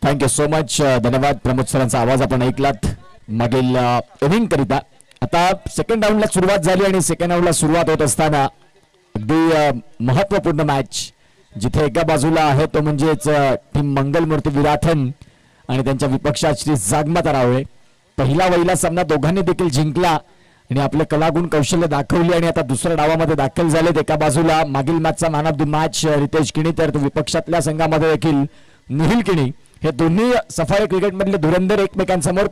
Thank you so much. धन्यवाद. प्रमोद सरांचा आवाज आपण ऐकलात मागील इनिंग करिता. आता सेकंड राऊंडला सुरुवात झाली आणि सेकंड राऊंडला सुरुवात होत असताना अगदी महत्वपूर्ण मॅच जिथे एका बाजूला आहे तो म्हणजेच टीम मंगलमूर्ती विराथन आणि त्यांच्या विपक्षात श्री जागमाता रावळे. पहिला सामना दोघांनी देखील जिंकला आणि आपले कलागुण कौशल्य दाखवली आणि आता दुसऱ्या डावामध्ये दाखल झालेत. एका बाजूला मागील मॅचचा man of the match Ritesh Kini, तर विपक्षातल्या संघामध्ये देखील निहिल किणी. हे दोन्ही सफाळे क्रिकेटमधले धुरंधर एकमेकांसमोर.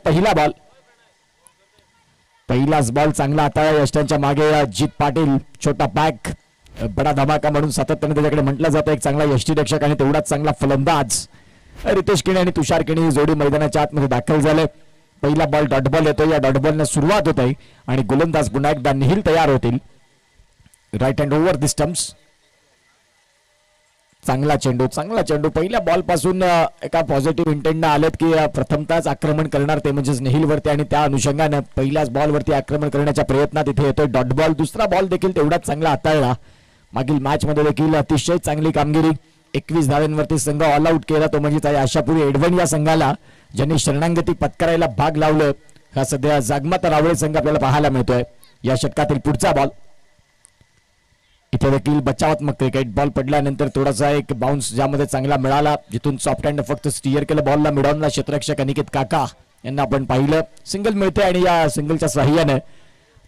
पहिलाच बॉल चांगला हाताळला यष्टांच्या मागे जीत पाटील. छोटा बॅक बडा धमाका म्हणून सातत्याने त्याच्याकडे म्हटलं जातं. एक चांगला यष्टीरक्षक आणि तेवढाच चांगला फलंदाज रितेश किणी आणि तुषार किणी जोडी मैदानाच्या आतमध्ये दाखल झाले. पहिला बॉल डॉट बॉल येतो. या डॉट बॉलने सुरुवात होत आहे आणि गोलंदाज पुन्हा एकदा निहिल तयार होतील. Right hand over the stumps. चांगला चेंडू पहिल्या बॉल पासून एका पॉझिटिव्ह इंटेंटने आलेत की प्रथमतःच आक्रमण करणार ते म्हणजेच निहिलवरती आणि त्या अनुषंगाने पहिल्याच बॉलवरती आक्रमण करण्याच्या प्रयत्नात इथे येतोय डॉट बॉल. दुसरा बॉल देखील तेवढाच चांगला हाताळला. मागील मॅच मध्ये देखील अतिशय चांगली कामगिरी. 21 धावांवरती संघ ऑल आउट केला तो म्हणजे आशापुरी एडवण या संघाला ज्यांनी शरणागती पत्करायला भाग लावलं. हा सध्या जागमाता रावळे संघ आपल्याला पाहायला मिळतोय. या षटकातील पुढचा बॉल इथे देखील बचावात्मक क्रिकेट. बॉल पडल्यानंतर थोडासा एक बाउन्स ज्यामध्ये चांगला मिळाला जिथून सॉफ्ट हँड फक्त स्टीअर केलं बॉलला. मिडॉनला क्षेत्ररक्षक अनिकेत काका यांना आपण पाहिलं. सिंगल मिळते आणि या सिंगलच्या सहाय्याने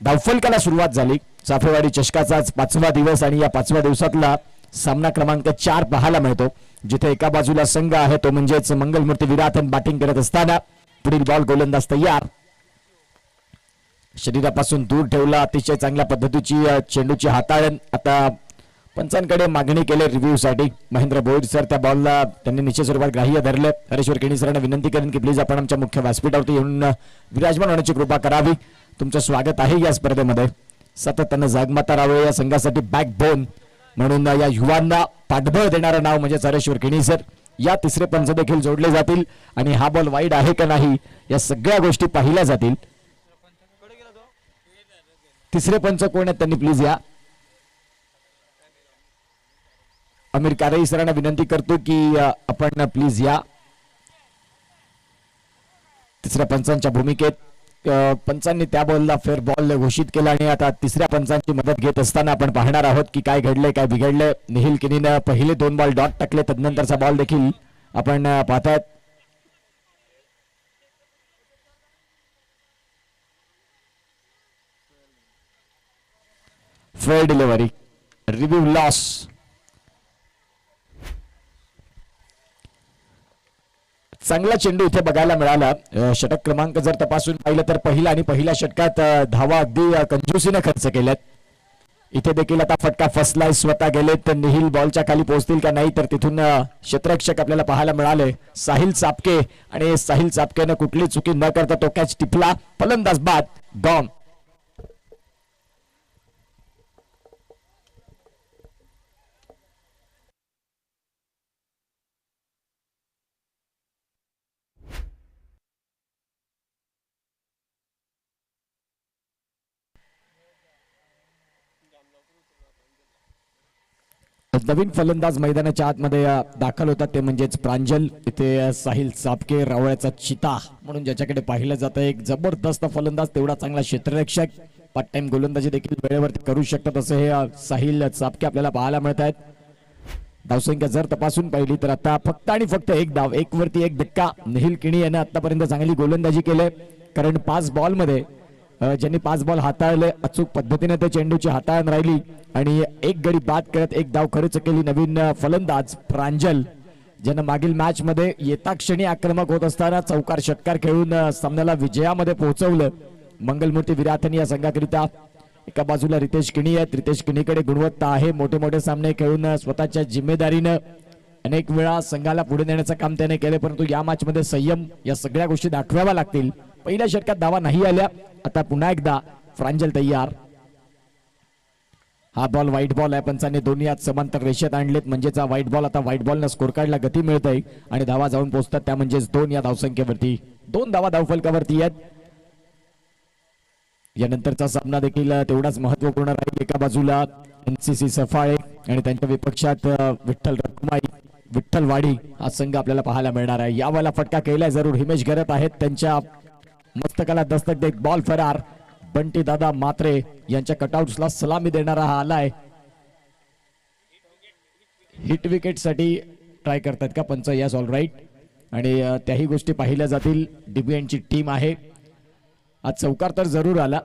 धावफलकाला सुरुवात झाली. चाफेवाडी चषकाचा 5वा दिवस आणि या 5व्या दिवसातला सामना क्रमांक 4 पाहायला मिळतो जिथे एका बाजूला संघ आहे तो म्हणजेच मंगलमूर्ती विराथन बॅटिंग करत असताना पुढील बॉल गोलंदाज तयार. शरीरापासून दूर ठेवला. अतिशय चांगल्या पद्धतीची चेंडूची हाताळण. आता पंचांकडे मागणी केली रिव्ह्यूसाठी. महेंद्र बोईड सर त्या बॉलला त्यांनी निश्चित स्वरूपात ग्राह्य धरले. हरेश्वर किणी सरांना विनंती करेन की प्लीज आपण आमच्या मुख्य व्यासपीठावरती येऊन विराजमान होण्याची कृपा करावी. तुमचं स्वागत आहे या स्पर्धेमध्ये. सातत्याने जागमाता रावळे या संघासाठी बॅकबोन म्हणून या युवांना पाठबळ देणारं नाव म्हणजे हरेश्वर किणी सर. या तिसरे पंच देखील जोडले जातील आणि हा बॉल वाईड आहे का नाही या सगळ्या गोष्टी पाहिल्या जातील. तिसरे पंच कोण आहेत त्यांनी प्लीज या. अमीर कारई सरांना विनंती करतो की आपण प्लीज या. तिसऱ्या पंचांच्या भूमिकेत पंचांनी त्या बॉलला फेअर बॉल घोषित केला आणि आता तिसऱ्या पंचांची मदत घेत असताना आपण पाहणार आहोत की काय घडले काय बिघडले. निहिल किनीने पहिले 2 बॉल डॉट टाकले. तदनंतरचा बॉल देखील आपण पाहतात. Fair delivery. Review loss. चांगला चेंडू इथे बघायला मिळाला. षटक क्रमांक जर तपासून पाहिलं तर पहिल्या षटकात धावा अगदी कंजूसीने खर्च केल्यात. इथे देखील आता फटका फसलाय. स्वतः गेले तर निहिल बॉलच्या खाली पोहोचतील का नाही तर तिथून क्षेत्ररक्षक आपल्याला पाहायला मिळाले साहिल चापके आणि साहिल चापकेने कुठली चुकी न करता तो कॅच टिपला. फलंदाज बाद. डॉन. नवीन फलंदाज मैदानाच्या आतमध्ये दाखल होतात ते म्हणजेच प्रांजल. इथे साहिल चापके रावळ्याचा चिता म्हणून ज्याच्याकडे पाहिलं जातं. एक जबरदस्त फलंदाज तेवढा चांगला क्षेत्ररक्षक. पार्ट टाइम गोलंदाजी देखील वेळेवरती करू शकतात असं हे साहिल चापके आपल्याला पाहायला मिळत आहेत. धावसंख्या जर तपासून पाहिली तर आता फक्त आणि फक्त एक धाव. 1 वरती 1 धक्का. निहिल किणी याने आतापर्यंत चांगली गोलंदाजी केली कारण 5 बॉलमध्ये ज्यांनी 5 बॉल हाताळले अचूक पद्धतीने ते चेंडूची हाताळण राहिली आणि 1 गडी बाद करत 1 धाव खर्च केली. नवीन फलंदाज प्रांजल ज्यानं मागील मॅच मध्ये येता क्षणी आक्रमक होत असताना चौकार षटकार खेळून सामन्याला विजयामध्ये पोहोचवलं. मंगलमूर्ती विराथन या संघाकरिता एका बाजूला रितेश किणी आहेत. रितेश किणीकडे गुणवत्ता आहे. मोठे मोठे सामने खेळून स्वतःच्या जिम्मेदारीनं अनेक वेळा संघाला पुढे नेण्याचं काम त्याने केले परंतु या मॅच मध्ये संयम या सगळ्या गोष्टी दाखवाव्या लागतील. पहिल्या षटकात धावा नाही आल्या. आता पुन्हा एकदा प्रांजल तयार. हा बॉल व्हाईट बॉल आहे. पंचांनी दोन्ही हात समांतर रेषेत आणलेत म्हणजेच हा व्हाईट बॉल. आता व्हाईट बॉलनं स्कोर कार्डला गती मिळते आणि धावा जाऊन पोहोचतात त्या म्हणजेच 2 या धावसंख्येवरती. 2 धावा धावफलकावरती आहेत. यानंतरचा सामना देखील तेवढाच महत्त्वपूर्ण राहील. एका बाजूला एनसीसी सफाळे आणि त्यांच्या विपक्षात विठ्ठल रखुमाई विठ्ठलवाडी हा संघ आपल्याला पाहायला मिळणार आहे. यावेळेला फटका केलाय जरूर, हिमेश घरत आहेत त्यांच्या मस्तकाला दस्तक देत बॉल फरार. बंटी दादा मात्रे यांच्या कटआउट्सला सलामी देणारा हा आलाय. हिट विकेट साठी ट्राय करतात का पंच? Yes, all right. आणि त्याही गोष्टी पाहिल्या जातील. डीबीएनची टीम आहे. आज चौकार तर जरूर आला.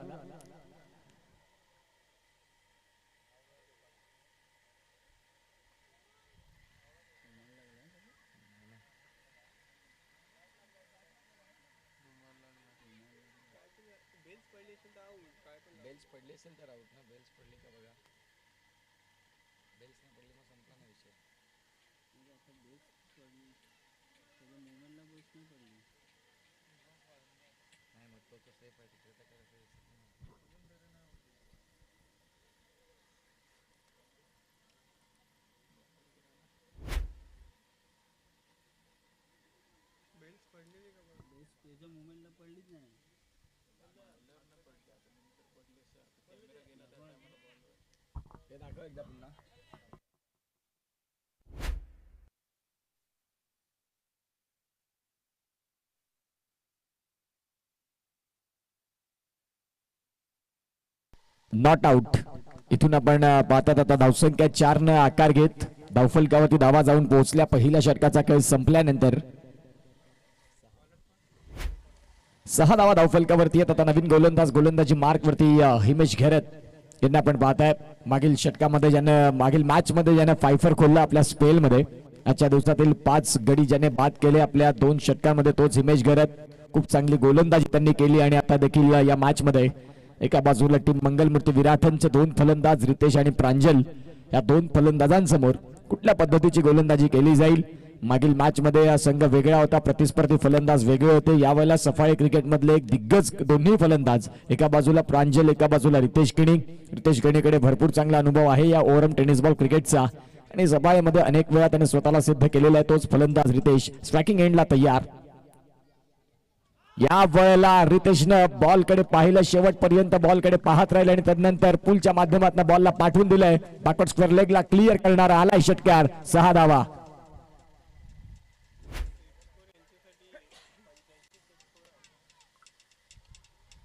Not out. इथून आपण पाहतात आता धावसंख्या 4 न आकार घेत धावफलकावरती धावा जाऊन पोहोचल्या. पहिल्या षटकाचा खेळ संपल्यानंतर 6 धावा धावफलकावरती आहेत. आता नवीन गोलंदाजी मार्क वरती हिमेश घरत यांना आपण पाहताय. मागील षटकामध्ये ज्यानं मागील मॅच मध्ये ज्यानं फायफर खोलला आपल्या स्पेल मध्ये, आजच्या दिवसातील 5 गडी ज्याने बाद केले आपल्या 2 षटकांमध्ये तोच हिमेश घरत. खूप चांगली गोलंदाजी त्यांनी केली आणि आता देखील या मॅच मध्ये एका बाजूला टीम मंगलमूर्ती विराथनचे 2 फलंदाज रितेश आणि प्रांजल या 2 फलंदाजांसमोर कुठल्या पद्धतीची गोलंदाजी केली जाईल. मागील मॅच मध्ये हा संघ वेगळा होता, प्रतिस्पर्धी फलंदाज वेगळे होते. यावेळेला सफाई क्रिकेट मधले एक दिग्गज दोन्ही फलंदाज, एका बाजूला प्रांजल एका बाजूला रितेश किणीकडे भरपूर चांगला अनुभव आहे या ओव्हरआर्म टेनिस बॉल क्रिकेटचा आणि सफाईमध्ये अनेक वेळा त्याने स्वतःला सिद्ध केलेला आहे. तोच फलंदाज रितेश स्ट्रायकिंग एंडला तयार. या वेळेला रितेशनं बॉलकडे पाहिलं, शेवटपर्यंत बॉलकडे पाहत राहिले आणि त्यानंतर पुलच्या माध्यमातून बॉलला पाठवून दिलंय. बॅकवर्ड स्क्वेअर लेगला क्लिअर करणारा आलाय षटकार. 6 धावा.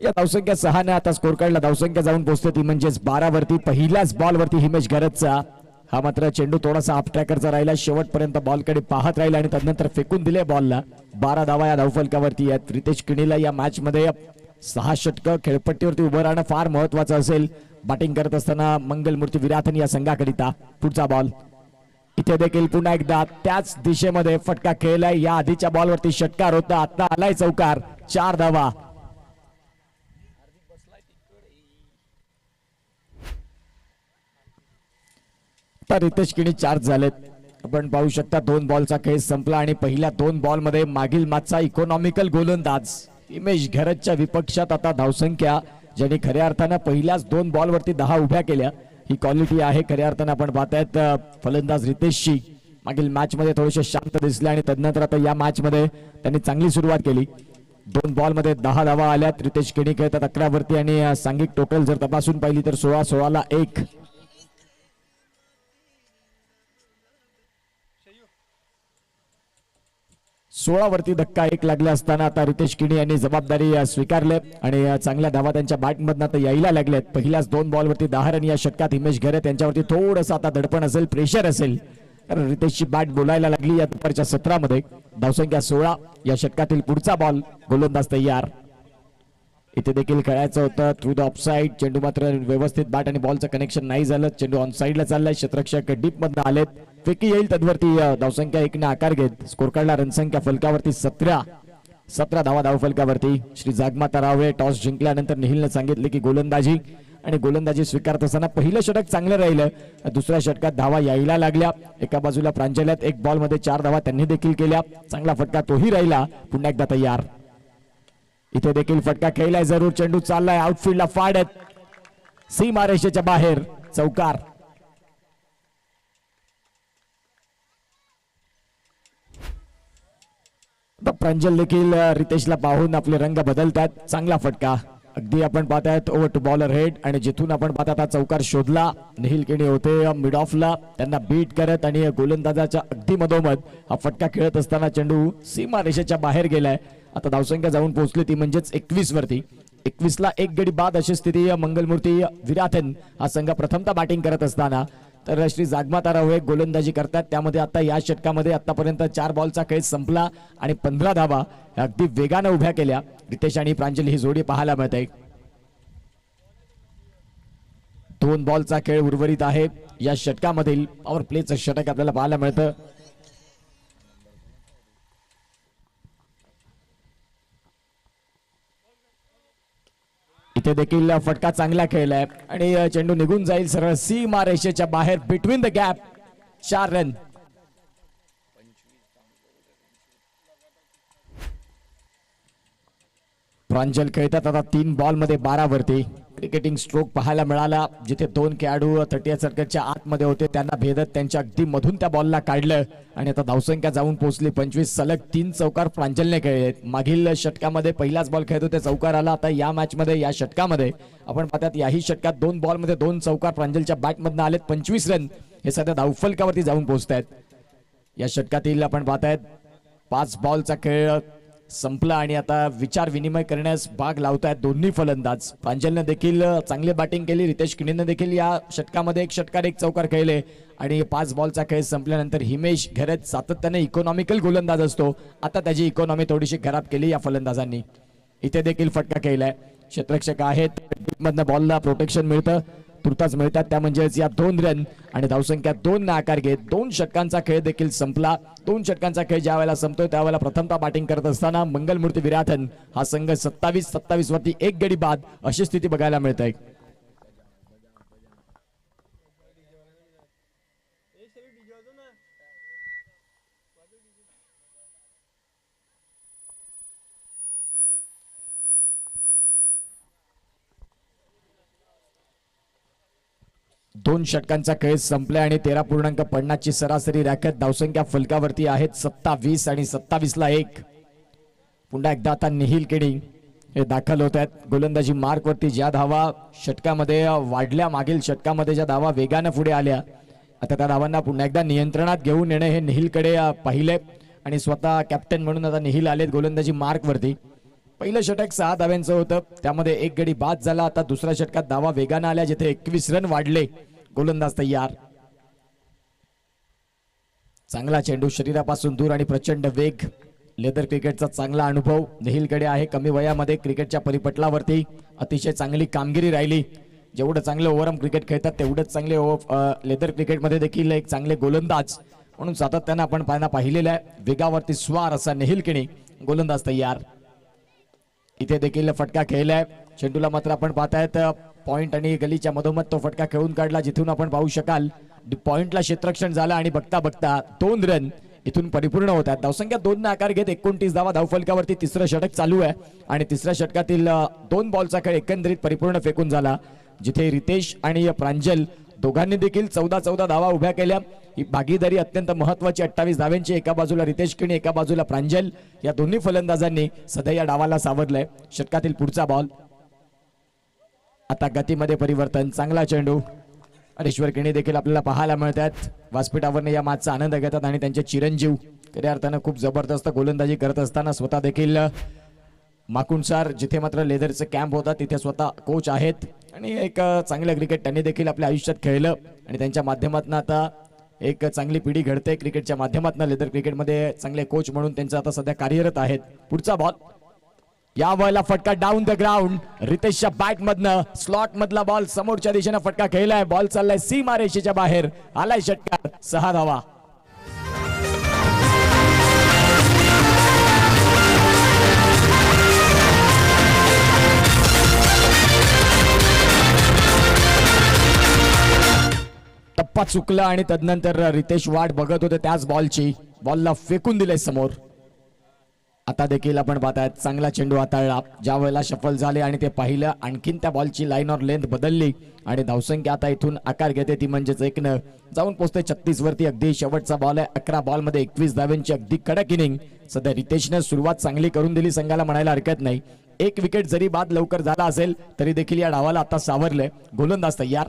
या धावसंख्या 6 ने आता स्कोर काढला. धावसंख्या जाऊन पोहोचते ती म्हणजेच 12 वरती. पहिल्याच बॉल वरती हिमेश घरतचा हा मात्र चेंडू थोडासा हाफ ट्रॅकरचा राहिला. शेवटपर्यंत बॉलकडे पाहत राहिला आणि त्यानंतर फेकून दिले बॉलला. 12 धावा या धावफलकावरती आहेत. रितेश किणीला या मॅच मध्ये 6 षटकं खेळपट्टीवरती उभं राहणं फार महत्वाचं असेल बॅटिंग करत असताना मंगलमूर्ती विराथन या संघाकरिता. पुढचा बॉल इथे देखील पुन्हा एकदा त्याच दिशेमध्ये फटका खेळलाय. या आधीच्या बॉलवरती षटकार होता, आता आलाय चौकार. 4 धावा. तर रितेश किणी चार्ज झालेत. आपण पाहू शकता 2 बॉलचा खेळ संपला आणि पहिल्या 2 बॉल मध्ये मागील मॅचचा इकॉनॉमिकल गोलंदाज हिमेश घरतच्या विपक्षात आता धावसंख्या ज्यांनी खऱ्या अर्थानं पहिल्याच 2 बॉल वरती 10 उभ्या केल्या, ही क्वालिटी आहे खऱ्या अर्थानं. आपण पाहतायत फलंदाज रितेशची मागील मॅच मध्ये थोडेसे शांत दिसले आणि त्यानंतर आता या मॅच मध्ये त्यांनी चांगली सुरुवात केली. 2 बॉल मध्ये 10 धावा आल्यात. रितेश किणी खेळतात 11 वरती आणि सांघिक टोटल जर तपासून पाहिली तर 16 ला 1. 16 वरती धक्का 1 लागला असताना आता रितेश किणी यांनी जबाबदारी स्वीकारले आणि चांगल्या धावा त्यांच्या बॅटमधून आता यायला लागल्यात. पहिल्याच 2 बॉल वरती 10 रन या षटकात हिमेश घरत यांच्यावरती थोडंसं आता दडपण असेल, प्रेशर असेल, कारण रितेशची बॅट बोलायला लागली या दुपारच्या सत्रामध्ये. धावसंख्या 16. या षटकातील पुढचा बॉल गोलंदाज तयार. इथे देखील खेळायचं होतं थ्रू द ऑफसाइड. चेंडू मात्र व्यवस्थित बॅट आणि बॉलचं कनेक्शन नाही झालं. चेंडू ऑन साइडला चाललाय. क्षेत्ररक्षक डीप मधनं आलेत. फेकी येईल तद्वरती धावसंख्या 1 ने आकार घेत स्कोर काढला. रनसंख्या फलकावरती 17 धावा धावफलकावरती. श्री जागमाता रावळे टॉस जिंकल्यानंतर निहिलनं सांगितले की गोलंदाजी स्वीकारत असताना पहिलं षटक चांगलं राहिलं. दुसऱ्या षटकात धावा यायला लागल्या. एका बाजूला प्रांजल्यात 1 बॉल मध्ये 4 धावा त्यांनी देखील केल्या. चांगला फटका तोही राहिला. पुन्हा एकदा तयार. इथे देखील फटका खेळलाय जरूर. चेंडू चाललाय आउटफील्डला फाडत सीमारेषेच्या बाहेर. चौकार. प्रांजल देखील रितेशला पाहून आपले रंग बदलतात. चांगला फटका अगदी आपण पाहतायत ओव्हर टू बॉलर हेड आणि जिथून आपण पाहतात चौकार शोधला. निखिल केणी होते मिड ऑफला, त्यांना बीट करत आणि गोलंदाजाच्या अगदी मधोमध हा फटका खेळत असताना चेंडू सीमा रेषेच्या बाहेर गेलाय. आता धावसंख्या जाऊन पोहोचली ती म्हणजेच 21 वरती. 21 ला एक गडी बाद अशी स्थिती. मंगलमूर्ती विराथन हा संघ प्रथमतः बॅटिंग करत असताना तर श्री जागमाता राव एक गोलंदाजी करतात. त्यामध्ये आता या षटकामध्ये आतापर्यंत 4 बॉलचा खेळ संपला आणि 15 धावा अगदी वेगाने उभ्या केल्या. रितेश आणि प्रांजली ही जोडी पाहायला मिळते. 2 बॉलचा खेळ उर्वरित आहे या षटकामधील. पॉवर प्लेचं षटक आपल्याला पाहायला मिळतं. इथे देखील फटका चांगला खेळलाय आणि चेंडू निघून जाईल सरळ सीमा रेषेच्या बाहेर. Between the gap 4 run. Pranjal खेळतात आता 3 बॉल मध्ये 12 वरती. क्रिकेटिंग स्ट्रोक पाहायला मिळाला जिथे 2 खेळाडू 30 सर्कलच्या आतमध्ये होते त्यांना भेदत त्यांच्या अगदी मधून त्या बॉलला काढलं आणि आता धावसंख्या जाऊन पोहोचली 25. सलग 3 चौकार प्रांजलने खेळले. मागील षटकामध्ये पहिलाच बॉल खेळत होते चौकार आला. आता या मॅच मध्ये या षटकामध्ये आपण पाहतात याही षटकात 2 बॉल मध्ये 2 चौकार प्रांजलच्या बॅटमधून आलेत. 25 रन हे सध्या धावफलकावरती जाऊन पोहोचतायत. या षटकातील आपण पाहतायत 5 बॉलचा खेळ संपला आणि आता विचार विनिमय करण्यास भाग लावतायत दोन्ही फलंदाज. प्रांजलने देखील चांगली बॅटिंग केली. रितेश किणीने देखील या षटकामध्ये 1 षटकार 1 चौकार खेळले आणि 5 बॉलचा खेळ संपल्यानंतर हिमेश घरत सातत्याने इकॉनॉमिकल गोलंदाज असतो. आता त्याची इकॉनॉमी थोडीशी खराब केली या फलंदाजांनी. इथे देखील फटका खेळलाय. क्षेत्ररक्षक आहेत मधनं बॉलला प्रोटेक्शन मिळतं तुर्तास मिळतात त्या म्हणजेच या 2 रन आणि धावसंख्या 2 ने आकार घेत 2 षटकांचा खेळ देखील संपला. 2 षटकांचा खेळ ज्या वेळेला संपतोय त्यावेळेला प्रथमतः बॅटिंग करत असताना मंगलमूर्ती विराथन हा संघ 27 वरती 1 गडी बाद अशी स्थिती बघायला मिळते. दोन षटकांचा खेळ संपला आणि 13.50 ची सरासरी रॅकेट. धावसंख्या फलकावरती आहेत 27 आणि 27 ला 1. पुन्हा एकदा आता निखिल केणी हे दाखल होत आहेत. गोलंदाजी मार्क वरती ज्या धावा षटकामध्ये वाढल्या मागील षटकामध्ये ज्या धावा वेगाने पुढे आल्या आता त्या धावांना पुन्हा एकदा नियंत्रणात घेऊन येणे हे निखिलकडे पाहिले आणि स्वतः कॅप्टन म्हणून आता निखिल आलेत गोलंदाजी मार्क वरती. पहिलं षटक 6 धाव्यांचं होतं त्यामध्ये 1 गडी बाद झाला. आता दुसऱ्या षटकात धावा वेगाने आल्या जिथे 21 रन वाढले. गोलंदाज तयार. चांगला चेंडू शरीरापासून दूर आणि प्रचंड वेग. लेदर क्रिकेटचा चांगला अनुभव निखिलकडे आहे. कमी वयामध्ये क्रिकेटच्या परिपटलावरती अतिशय चांगली कामगिरी राहिली. जेवढं चांगलं ओव्हरआर्म क्रिकेट खेळतात तेवढंच चांगले लेदर क्रिकेटमध्ये देखील एक चांगले गोलंदाज म्हणून सातत्याने आपण पाहिलेलं आहे. वेगावरती स्वार असा निखिल केणी. गोलंदाज तयार. इथे देखील फटका खेळलाय. चेंडूला मात्र आपण पाहतायत पॉइंट आणि गलीच्या मधोमध तो फटका खेळून काढला जिथून आपण पाहू शकाल पॉइंटला क्षेत्ररक्षण झालं आणि बघता बघता 2 रन इथून परिपूर्ण होतात. धावसंख्या 2 ने आकार घेत 29 धावा धावफलकावरती. तिसरं षटक चालू आहे आणि तिसऱ्या षटकातील 2 बॉलचा खेळ एकंदरीत परिपूर्ण फेकून झाला जिथे रितेश आणि प्रांजल दोघांनी देखील 14 धावा उभ्या केल्या. ही भागीदारी अत्यंत महत्वाची 28 धाव्यांची. एका बाजूला रितेश केणी एका बाजूला प्रांजल या दोन्ही फलंदाजांनी सध्या या डावाला सावरलंय. षटकातील पुढचा बॉल. आता गतीमध्ये परिवर्तन. चांगला चेंडू. हरेश्वर केणी देखील आपल्याला पाहायला मिळतात. व्यासपीठावरने या मॅचचा आनंद घेतात आणि त्यांचे चिरंजीव खऱ्या अर्थानं खूप जबरदस्त गोलंदाजी करत असताना स्वतः देखील माकुंडसार जिथे मात्र लेदरचं कॅम्प होता तिथे स्वतः कोच आहेत आणि एक चांगलं क्रिकेट त्यांनी देखील आपल्या आयुष्यात खेळलं आणि त्यांच्या माध्यमातून आता एक चांगली पिढी घडते क्रिकेटच्या माध्यमातून. लेदर क्रिकेटमध्ये चांगले कोच म्हणून त्यांचं आता सध्या कार्यरत आहेत. पुढचा बॉल. या वेळेला फटका डाऊन द ग्राउंड. रितेशच्या बॅट मधनं स्लॉट मधला बॉल समोरच्या दिशेने फटका खेळलाय. बॉल चाललाय सीमा रेषेच्या बाहेर. आलाय षटकार. 6 धावा. टप्पा चुकला आणि तदनंतर रितेश वाट बघत होते त्याच बॉलची. बॉलला फेकून दिले समोर. आता देखील आपण पाहतायत चांगला चेंडू हाताळला. ज्या वेळेला शफल झाले आणि ते पाहिलं आणखीन त्या बॉलची लाईन और लेंथ बदलली आणि धावसंख्या आता इथून आकार घेते ती म्हणजेच 1 न जाऊन पोहोचते 36 वरती. अगदी शेवटचा बॉल आहे. 11 बॉल मध्ये 21 धाव्यांची अगदी कडक इनिंग. सध्या रितेशने सुरुवात चांगली करून दिली संघाला म्हणायला हरकत नाही. एक विकेट जरी बाद लवकर झाला असेल तरी देखील या डावाला आता सावरलंय. गोलंदाज तयार.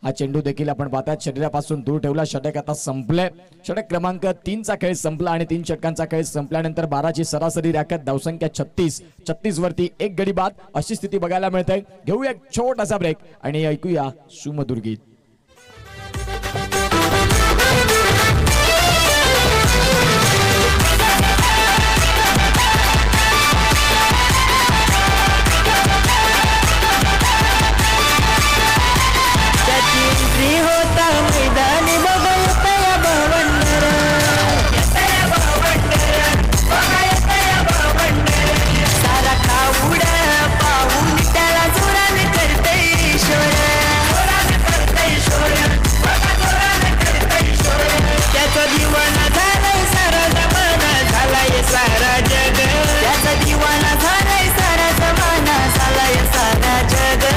हा चेंडू देखील आपण पाहतात शरीरापासून दूर ठेवला. षटक आता संपलंय. षटक क्रमांक 3 चा खेळ संपला आणि 3 षटकांचा खेळ संपल्यानंतर 12 ची सरासरी राखत धावसंख्या 36 वरती एक गडी बाद अशी स्थिती बघायला मिळते. घेऊया एक छोटासा ब्रेक आणि ऐकूया सुमधुर गीत. होता मैदानी बघा भवंडर सारा खाऊड पाहून त्याला जोराने करते ईश्वर त्याचा दिवाना झालाय सारा जमाना झालाय सारा जग त्याचा दिवाना झालाय सारा जमाना झालाय सारा जग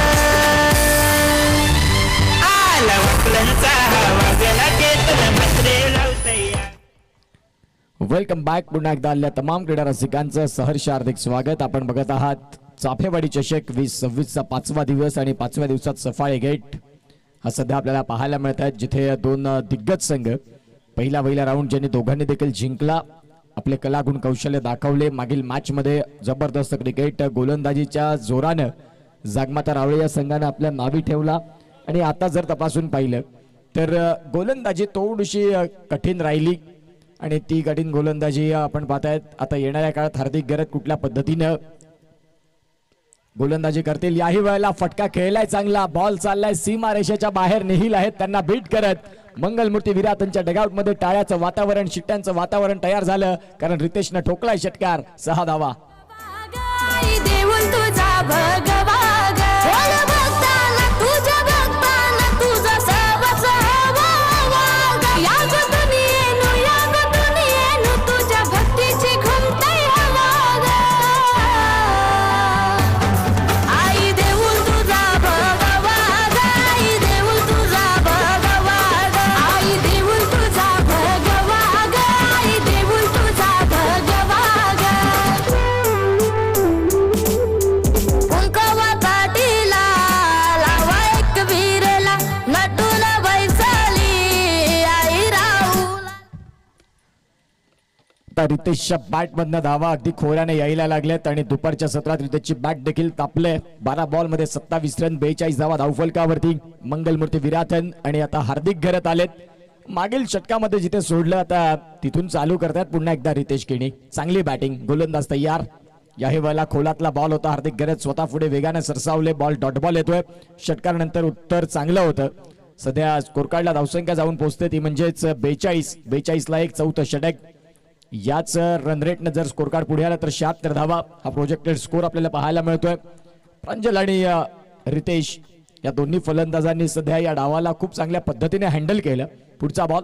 वेलकम बॅक. पुन्हा एकदा आलेल्या तमाम क्रीडा रसिकांचं सहर्ष हार्दिक स्वागत. आपण बघत आहात चाफेवाडी चषक 2026 चा 5वा दिवस आणि 5व्या दिवसात सफाळे गेट हा सध्या आपल्याला पाहायला मिळत आहेत, जिथे दोन दिग्गज संघ पहिला राऊंड ज्यांनी दोघांनी देखील जिंकला, आपले कलागुण कौशल्य दाखवले. मागील मॅच मध्ये जबरदस्त क्रिकेट गोलंदाजीच्या जोरानं जागमाता रावळे या संघाने आपल्या नावी ठेवला. आणि आता जर तपासून पाहिलं तर गोलंदाजी थोडीशी कठीण राहिली आणि ती कठीण गोलंदाजी आपण पाहतायत. आता येणाऱ्या काळात हार्दिक गरज कुठल्या पद्धतीनं गोलंदाजी करतील. याही वेळेला फटका खेळलाय चांगला. बॉल चाललाय सीमा रेषेच्या बाहेर. निहिल आहेत त्यांना बीट करत मंगलमूर्ती विरातांच्या डगआउट मध्ये टाळ्याचं वातावरण, शिट्ट्यांचं वातावरण तयार झालं, कारण रितेशनं ठोकलाय षटकार. 6 धावा. रितेशच्या बॅट मधनं धावा अगदी खोऱ्याने यायला लागल्यात आणि दुपारच्या सत्रात रितेशची बॅट देखील तापले. 12 बॉल मध्ये 27 रन 42 धावा धावफलकावरती. मंगलमूर्ती विराथन आणि आता हार्दिक घरत आलेत. मागील षटकामध्ये जिथे सोडलं आता तिथून चालू करतात पुन्हा एकदा रितेश केणी. चांगली बॅटिंग. गोलंदाज तयार. याही वेळेला खोलातला बॉल होता. हार्दिक घरत स्वतः पुढे वेगाने सरसावले. बॉल डॉट बॉल येतोय. षटकानंतर उत्तर चांगलं होतं. सध्या स्कोर कार्डला धावसंख्या जाऊन पोहोचते ती म्हणजेच 42 ला एक चौथं षटक. याच रन रेटनं जर स्कोर कार्ड पुढे आला तर 76 धावा हा प्रोजेक्टेड स्कोर आपल्याला पाहायला मिळतोय. प्रांजल आणि रितेश या दोन्ही फलंदाजांनी सध्या या डावाला खूप चांगल्या पद्धतीने हँडल केलं. पुढचा बॉल,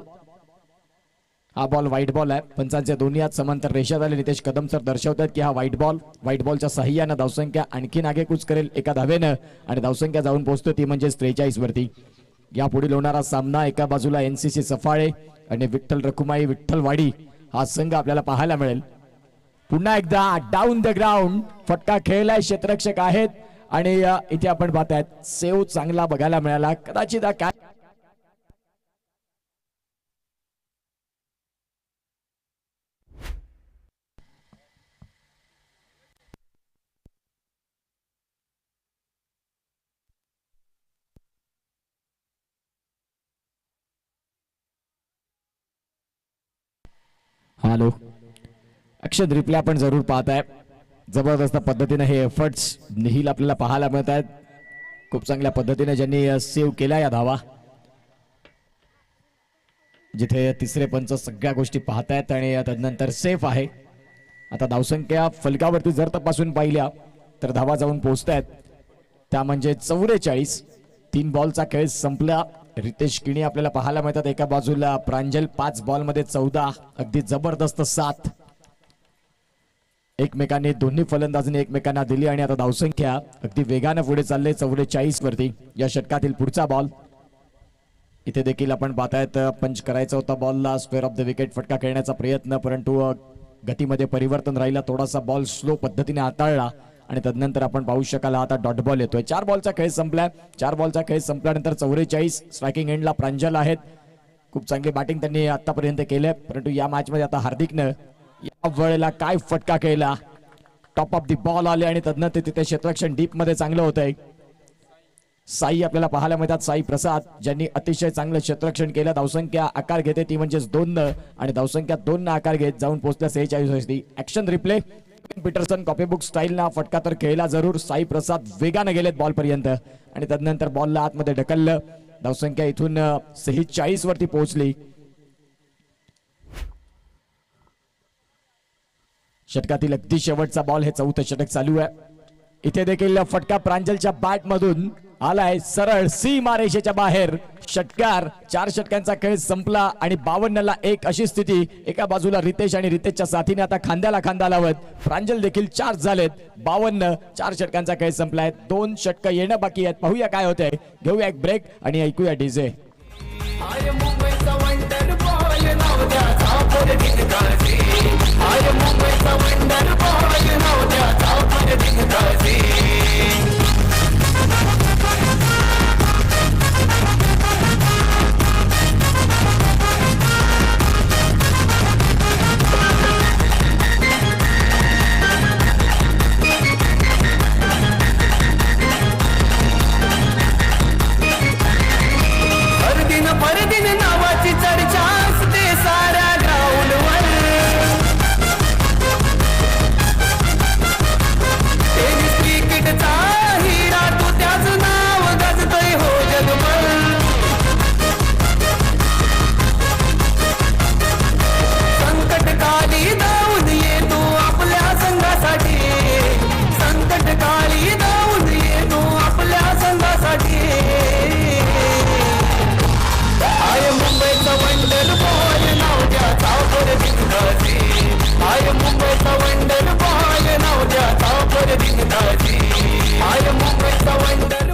हा बॉल व्हाईट बॉल आहे. पंचांचे दोन्ही हात समांतर रेषेत आले. नितेश कदम सर दर्शवतात की हा व्हाईट बॉलच्या सहाय्यानं धावसंख्या आणखीन आगेकूच करेल एका धावेनं आणि धावसंख्या जाऊन पोहोचतो ती म्हणजे 43 वरती. यापुढील होणारा सामना एका बाजूला NCC सफाळे आणि विठ्ठल रखुमाई विठ्ठलवाडी हा संघ आपल्याला पाहायला मिळेल. पुन्हा एकदा डाऊन द ग्राउंड फटका खेळलाय. क्षेत्ररक्षक आहेत आणि इथे आपण पाहतायत सेव चांगला बघायला मिळाला. कदाचित काय हॅलो अक्षद रिप्ले आपण जरूर पाहताय. जबरदस्त पद्धतीने हे एफर्ट्स निहिल आपल्याला पाहायला मिळत आहेत. खूप चांगल्या पद्धतीने ज्यांनी सेव्ह केल्या या धावा. जिथे तिसरे पंच सगळ्या गोष्टी पाहतायत आणि त्यानंतर सेफ आहे. आता धावसंख्या फलकावरती जर तपासून पाहिल्या तर धावा जाऊन पोहोचतायत त्या म्हणजे 44. 3 बॉलचा खेळ संपला. रितेश किणी आपल्याला पाहायला मिळतात. एका बाजूला प्रांजल 5 बॉल मध्ये 14. अगदी जबरदस्त 7 एकमेकांनी दोन्ही फलंदाजांनी एकमेकांना दिली आणि आता धावसंख्या अगदी वेगाने पुढे चालले 44 वरती. या षटकातील पुढचा बॉल इथे देखील आपण पाहतायत पंच करायचा होता बॉलला. स्क्वेअर ऑफ द विकेट फटका खेळण्याचा प्रयत्न, परंतु गतीमध्ये परिवर्तन राहिला. थोडासा बॉल स्लो पद्धतीने हाताळला आणि तदनंतर आपण पाहू शकाल आता डॉट बॉल येतोय. 4 बॉलचा खेळ संपलाय. 4 बॉलचा खेळ संपल्यानंतर 44 स्ट्रायकिंग एंडला प्रांजल आहेत. खूप चांगली बॅटिंग त्यांनी आतापर्यंत केलंय, परंतु या मॅच मध्ये आता हार्दिकनं या वेळेला काय फटका केला. टॉप ऑफ दी बॉल आले आणि तदनंतर तिथे क्षेत्ररक्षण डीप मध्ये चांगलं होतंय. साई आपल्याला पाहायला मिळतात, साई प्रसाद, ज्यांनी अतिशय चांगलं क्षेत्ररक्षण केलं. धावसंख्या आकार घेते ती म्हणजेच 2 आणि धावसंख्या 2 आकार घेत जाऊन पोहोचल्या 46. Action replay Pietersen copybook style ना फटका तर खेळला जरूर. साई प्रसाद वेगाने गेलेत बॉल पर्यंत आणि तदनंतर बॉलला आतमध्ये ढकललं. धावसंख्या इथून 46 वरती पोहोचली. षटकातील अगदी शेवटचा बॉल, हे 4थं षटक चालू आहे. इथे देखील फटका प्रांजलच्या बॅट मधून आलाय सरळ सीमारेषेच्या बाहेर. षटकार. 4 षटकांचा खेळ संपला आणि 52ला 1 अशी स्थिती. एका बाजूला रितेश आणि रितेशच्या साथीने आता खांद्याला खांदा लावत प्रांजल देखील 4 झालेत. 52. 4 षटकांचा खेळ संपलाय. 2 षटकं येणं बाकी आहेत. पाहूया काय होतंय. घेऊया एक ब्रेक आणि ऐकूया डीजे. परदिन नावाची चर्चा असते साऱ्या ग्राउंडवर. टेनिस क्रिकेटचा हिरा तो त्याच नाव गाजतोय हो जगभर. संकटकाली धावून येतो आपल्या संघासाठी. संकटकाली धावून येतो आपल्या संघासाठी. आय मुंबईचा वंडर बॉल नाव द्याचा परदिनदासी. आय मुंबईचा वंडर बॉल नाव द्याचा परदिनदासी. आय मुंबईचा वंडर.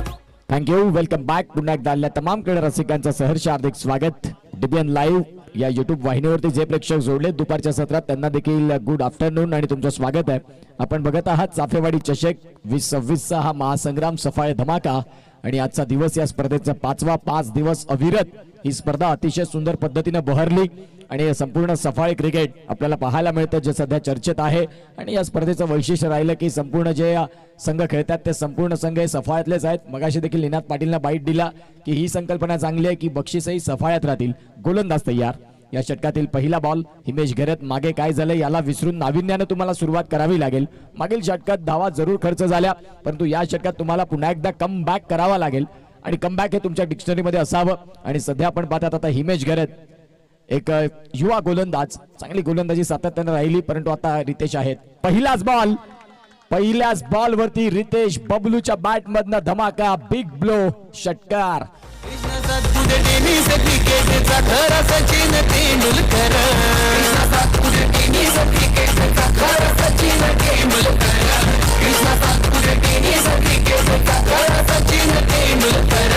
थँक्यू. Welcome back. पुन्हा एकदा आलेल्या तमाम क्रीडा रसिकांचं सहर्ष हार्दिक स्वागत. डीबीएन लाईव्ह या युट्यूब वाहिनीवरती जे प्रेक्षक जोडले दुपारच्या सत्रात त्यांना देखील गुड आफ्टरनून आणि तुमचं स्वागत आहे. आपण बघत आहात चाफेवाडी चषक 2026चा हा महासंग्राम सफाळे धमाका आणि आजचा दिवस या स्पर्धेचा 5वा. 5 दिवस अविरत ही स्पर्धा अतिशय सुंदर पद्धतीने बहरली आणि संपूर्ण सफाळे क्रिकेट आपल्याला पाहायला मिळतं जे सध्या चर्चेत आहे. आणि या स्पर्धेचं वैशिष्ट्य राहिलं की संपूर्ण जे संघ खेळतात ते संपूर्ण संघ हे सफाळ्यातलेच आहेत. मगाशी देखील निनाद पाटीलनं बाईट दिला की ही संकल्पना चांगली आहे की बक्षीसही सफाळ्यात राहतील. गोलंदाज तयार. या षटकातील पहिला बॉल हिमेश घरत. मागे काय झालं याला विसरून नाविन्यानं तुम्हाला सुरुवात करावी लागेल. मागील षटकात धावा जरूर खर्च झाल्या, परंतु या षटकात तुम्हाला पुन्हा एकदा कम बॅक करावा लागेल आणि कमबॅक हे तुमच्या डिक्शनरीमध्ये असावं. आणि सध्या आपण पाहतात आता हिमेश घरत एक युवा गोलंदाज, चांगली गोलंदाजी सातत्याने राहिली, परंतु आता रितेश आहेत. पहिल्याच बॉल वरती रितेश बबलूच्या बॅट मधनं धमाका. Big blow. षटकार. टेनिस क्रिकेटचा खरा सचिन तेंडुलकर. टेनिस क्रिकेटचा खरा सचिन तेंडुलकर. टेनिस क्रिकेटचा खरा सचिन तेंडुलकर.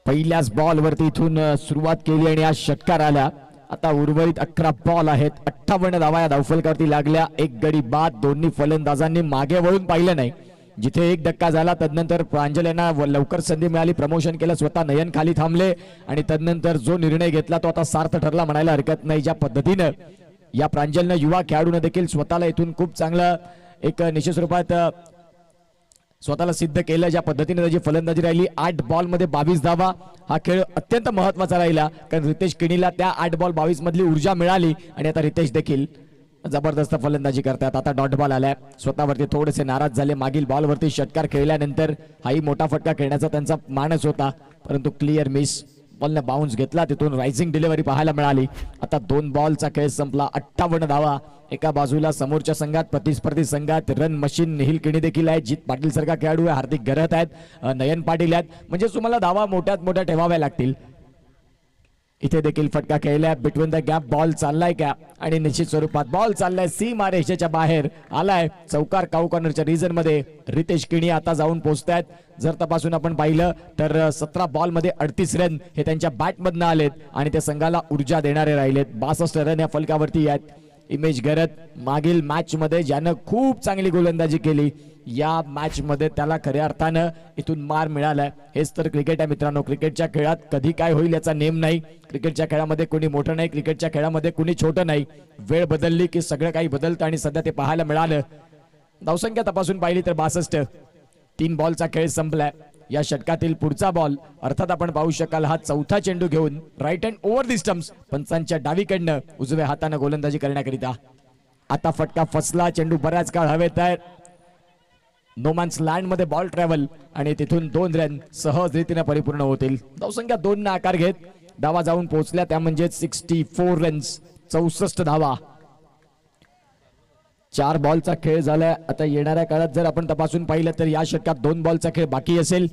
पहिल्याच बॉल वरती इथून सुरुवात केली आणि आज षटकार आला. आता उर्वरित 11 बॉल आहेत. 58 धावा या धावफलकावरती लागल्या. 1 गडी बाद. दोन्ही फलंदाजांनी मागे वळून पाहिलं नाही. जिथे 1 धक्का झाला तदनंतर प्रांजल यांना लवकर संधी मिळाली, प्रमोशन केलं, स्वतः नयन खाली थांबले आणि तदनंतर जो निर्णय घेतला तो आता सार्थ ठरला म्हणायला हरकत नाही. ज्या पद्धतीनं या प्रांजलनं युवा खेळाडूनं देखील स्वतःला इथून खूप चांगलं एक निश्चित स्वरूपात स्वतःला सिद्ध केलं. ज्या पद्धतीने त्याची फलंदाजी राहिली. 8 बॉल मध्ये 22 धावा. हा खेळ अत्यंत महत्वाचा राहिला कारण रितेश किणीला त्या 8 बॉल 22 मधली ऊर्जा मिळाली आणि आता रितेश देखील जबरदस्त फलंदाजी करतात. आता डॉट बॉल आलाय. स्वतःवरती थोडेसे नाराज झाले. मागील बॉल वरती षटकार खेळल्यानंतर हाही मोठा फटका खेळण्याचा त्यांचा मानस होता, परंतु क्लिअर मिस. बॉलने बाउन्स घेतला, तिथून रायझिंग डिलिव्हरी पाहायला मिळाली. आता 2 बॉलचा खेळ संपला. 58 धावा. एका बाजूला समोरच्या संघात प्रतिस्पर्धी संघात रन मशीन निहिल किणी देखील आहे. जीत पाटील सारखा खेळाडू आहे. हार्दिक घरत आहेत. नयन पाटील आहेत. म्हणजे तुम्हाला धावा मोठ्यात मोठ्या ठेवाव्या लागतील. इथे देखील फटका खेळलाय. बिटवीन द गॅप बॉल चाललाय का आणि निश्चित स्वरूपात बॉल चाललाय सीमा रेषेच्या बाहेर आलाय. चौकार काऊ कॉर्नरच्या रिजन मध्ये रितेश किणी आता जाऊन पोहोचतायत. जर तपासून आपण पाहिलं तर 17 बॉल मध्ये 38 रन हे त्यांच्या बॅट मधनं आलेत आणि ते संघाला ऊर्जा देणारे राहिलेत. 62 रन या फलकावरती आहेत. इमेज गरत मागील मॅच मध्ये ज्यानं खूप चांगली गोलंदाजी केली या मॅच मध्ये त्याला खऱ्या अर्थानं इथून मार मिळालाय. हेच तर क्रिकेट आहे मित्रांनो. क्रिकेटच्या खेळात कधी काय होईल याचा नेम नाही. क्रिकेटच्या खेळामध्ये कोणी मोठं नाही, क्रिकेटच्या खेळामध्ये कोणी छोटं नाही. वेळ बदलली की सगळं काही बदलतं आणि सध्या ते पाहायला मिळालं. धावसंख्या तपासून पाहिली तर 62. 3 बॉलचा खेळ संपलाय. या षटकातील पुढचा बॉल अर्थात आपण पाहू शकाल हा चौथा चेंडू घेऊन right hand over the stumps पंचांच्या डावीकडनं उजव्या हाताने गोलंदाजी करण्याकरिता. आता फटका फसला. चेंडू बऱ्याच काळ हवेत आहे. नोमॅन्स लँड मध्ये बॉल ट्रॅव्हल आणि तिथून 2 रन सहज रीतीने परिपूर्ण होतील. धावसंख्या 2 ने आकार घेत धावा जाऊन पोहोचल्या त्या म्हणजे 64 रन्स 64 धावा. 4 बॉलचा खेळ झालाय. आता येणाऱ्या काळात जर आपण तपासून पाहिलं तर या षटकात 2 बॉलचा खेळ बाकी असेल.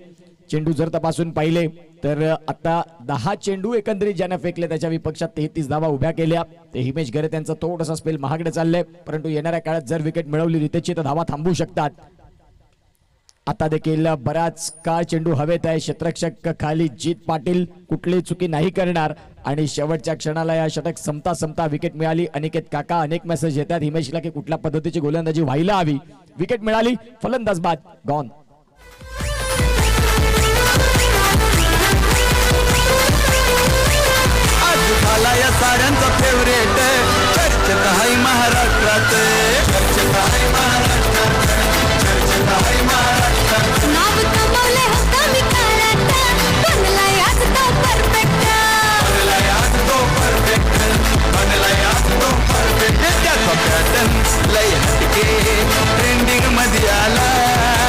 चेंडू जर तपासून पाहिले तर आता 10 चेंडू एकंदरीत ज्याने फेकले त्याच्या विपक्षात 33 धावा उभ्या केल्या. ते हिमेश गरे त्यांचा थोडासा स्पेल महागडे चालले, परंतु येणाऱ्या काळात जर विकेट मिळवली रितेशची तर धावा थांबू शकतात. आता देखील बराच काळ चेंडू हवेत आहे. क्षेत्ररक्षक खाली जीत पाटील कुठली चुकी नाही करणार आणि शेवटच्या क्षणाला या षटक संपता विकेट मिळाली. अनिकेत काका अनेक मेसेज येतात हिमेशला की कुठल्या पद्धतीची गोलंदाजी व्हायला हवी. विकेट मिळाली. फलंदाज बाद गॉन. आज झाला या साऱ्यांचा फेवरेट चर्चेत आहे महाराष्ट्रात. चर्चेत आहे महाराष्ट्रात. चर्चेत आहे महाराष्ट्रात. नाव कमावले हो कमी काळात बनलाय आज तो परफेक्ट. बनलाय आज तो परफेक्ट. बनलाय आज तो परफेक्ट. त्याचा पॅटर्न लय हटके ट्रेंडिंग मध्ये आला.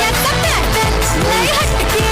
याचा पॅटर्न लय हटके.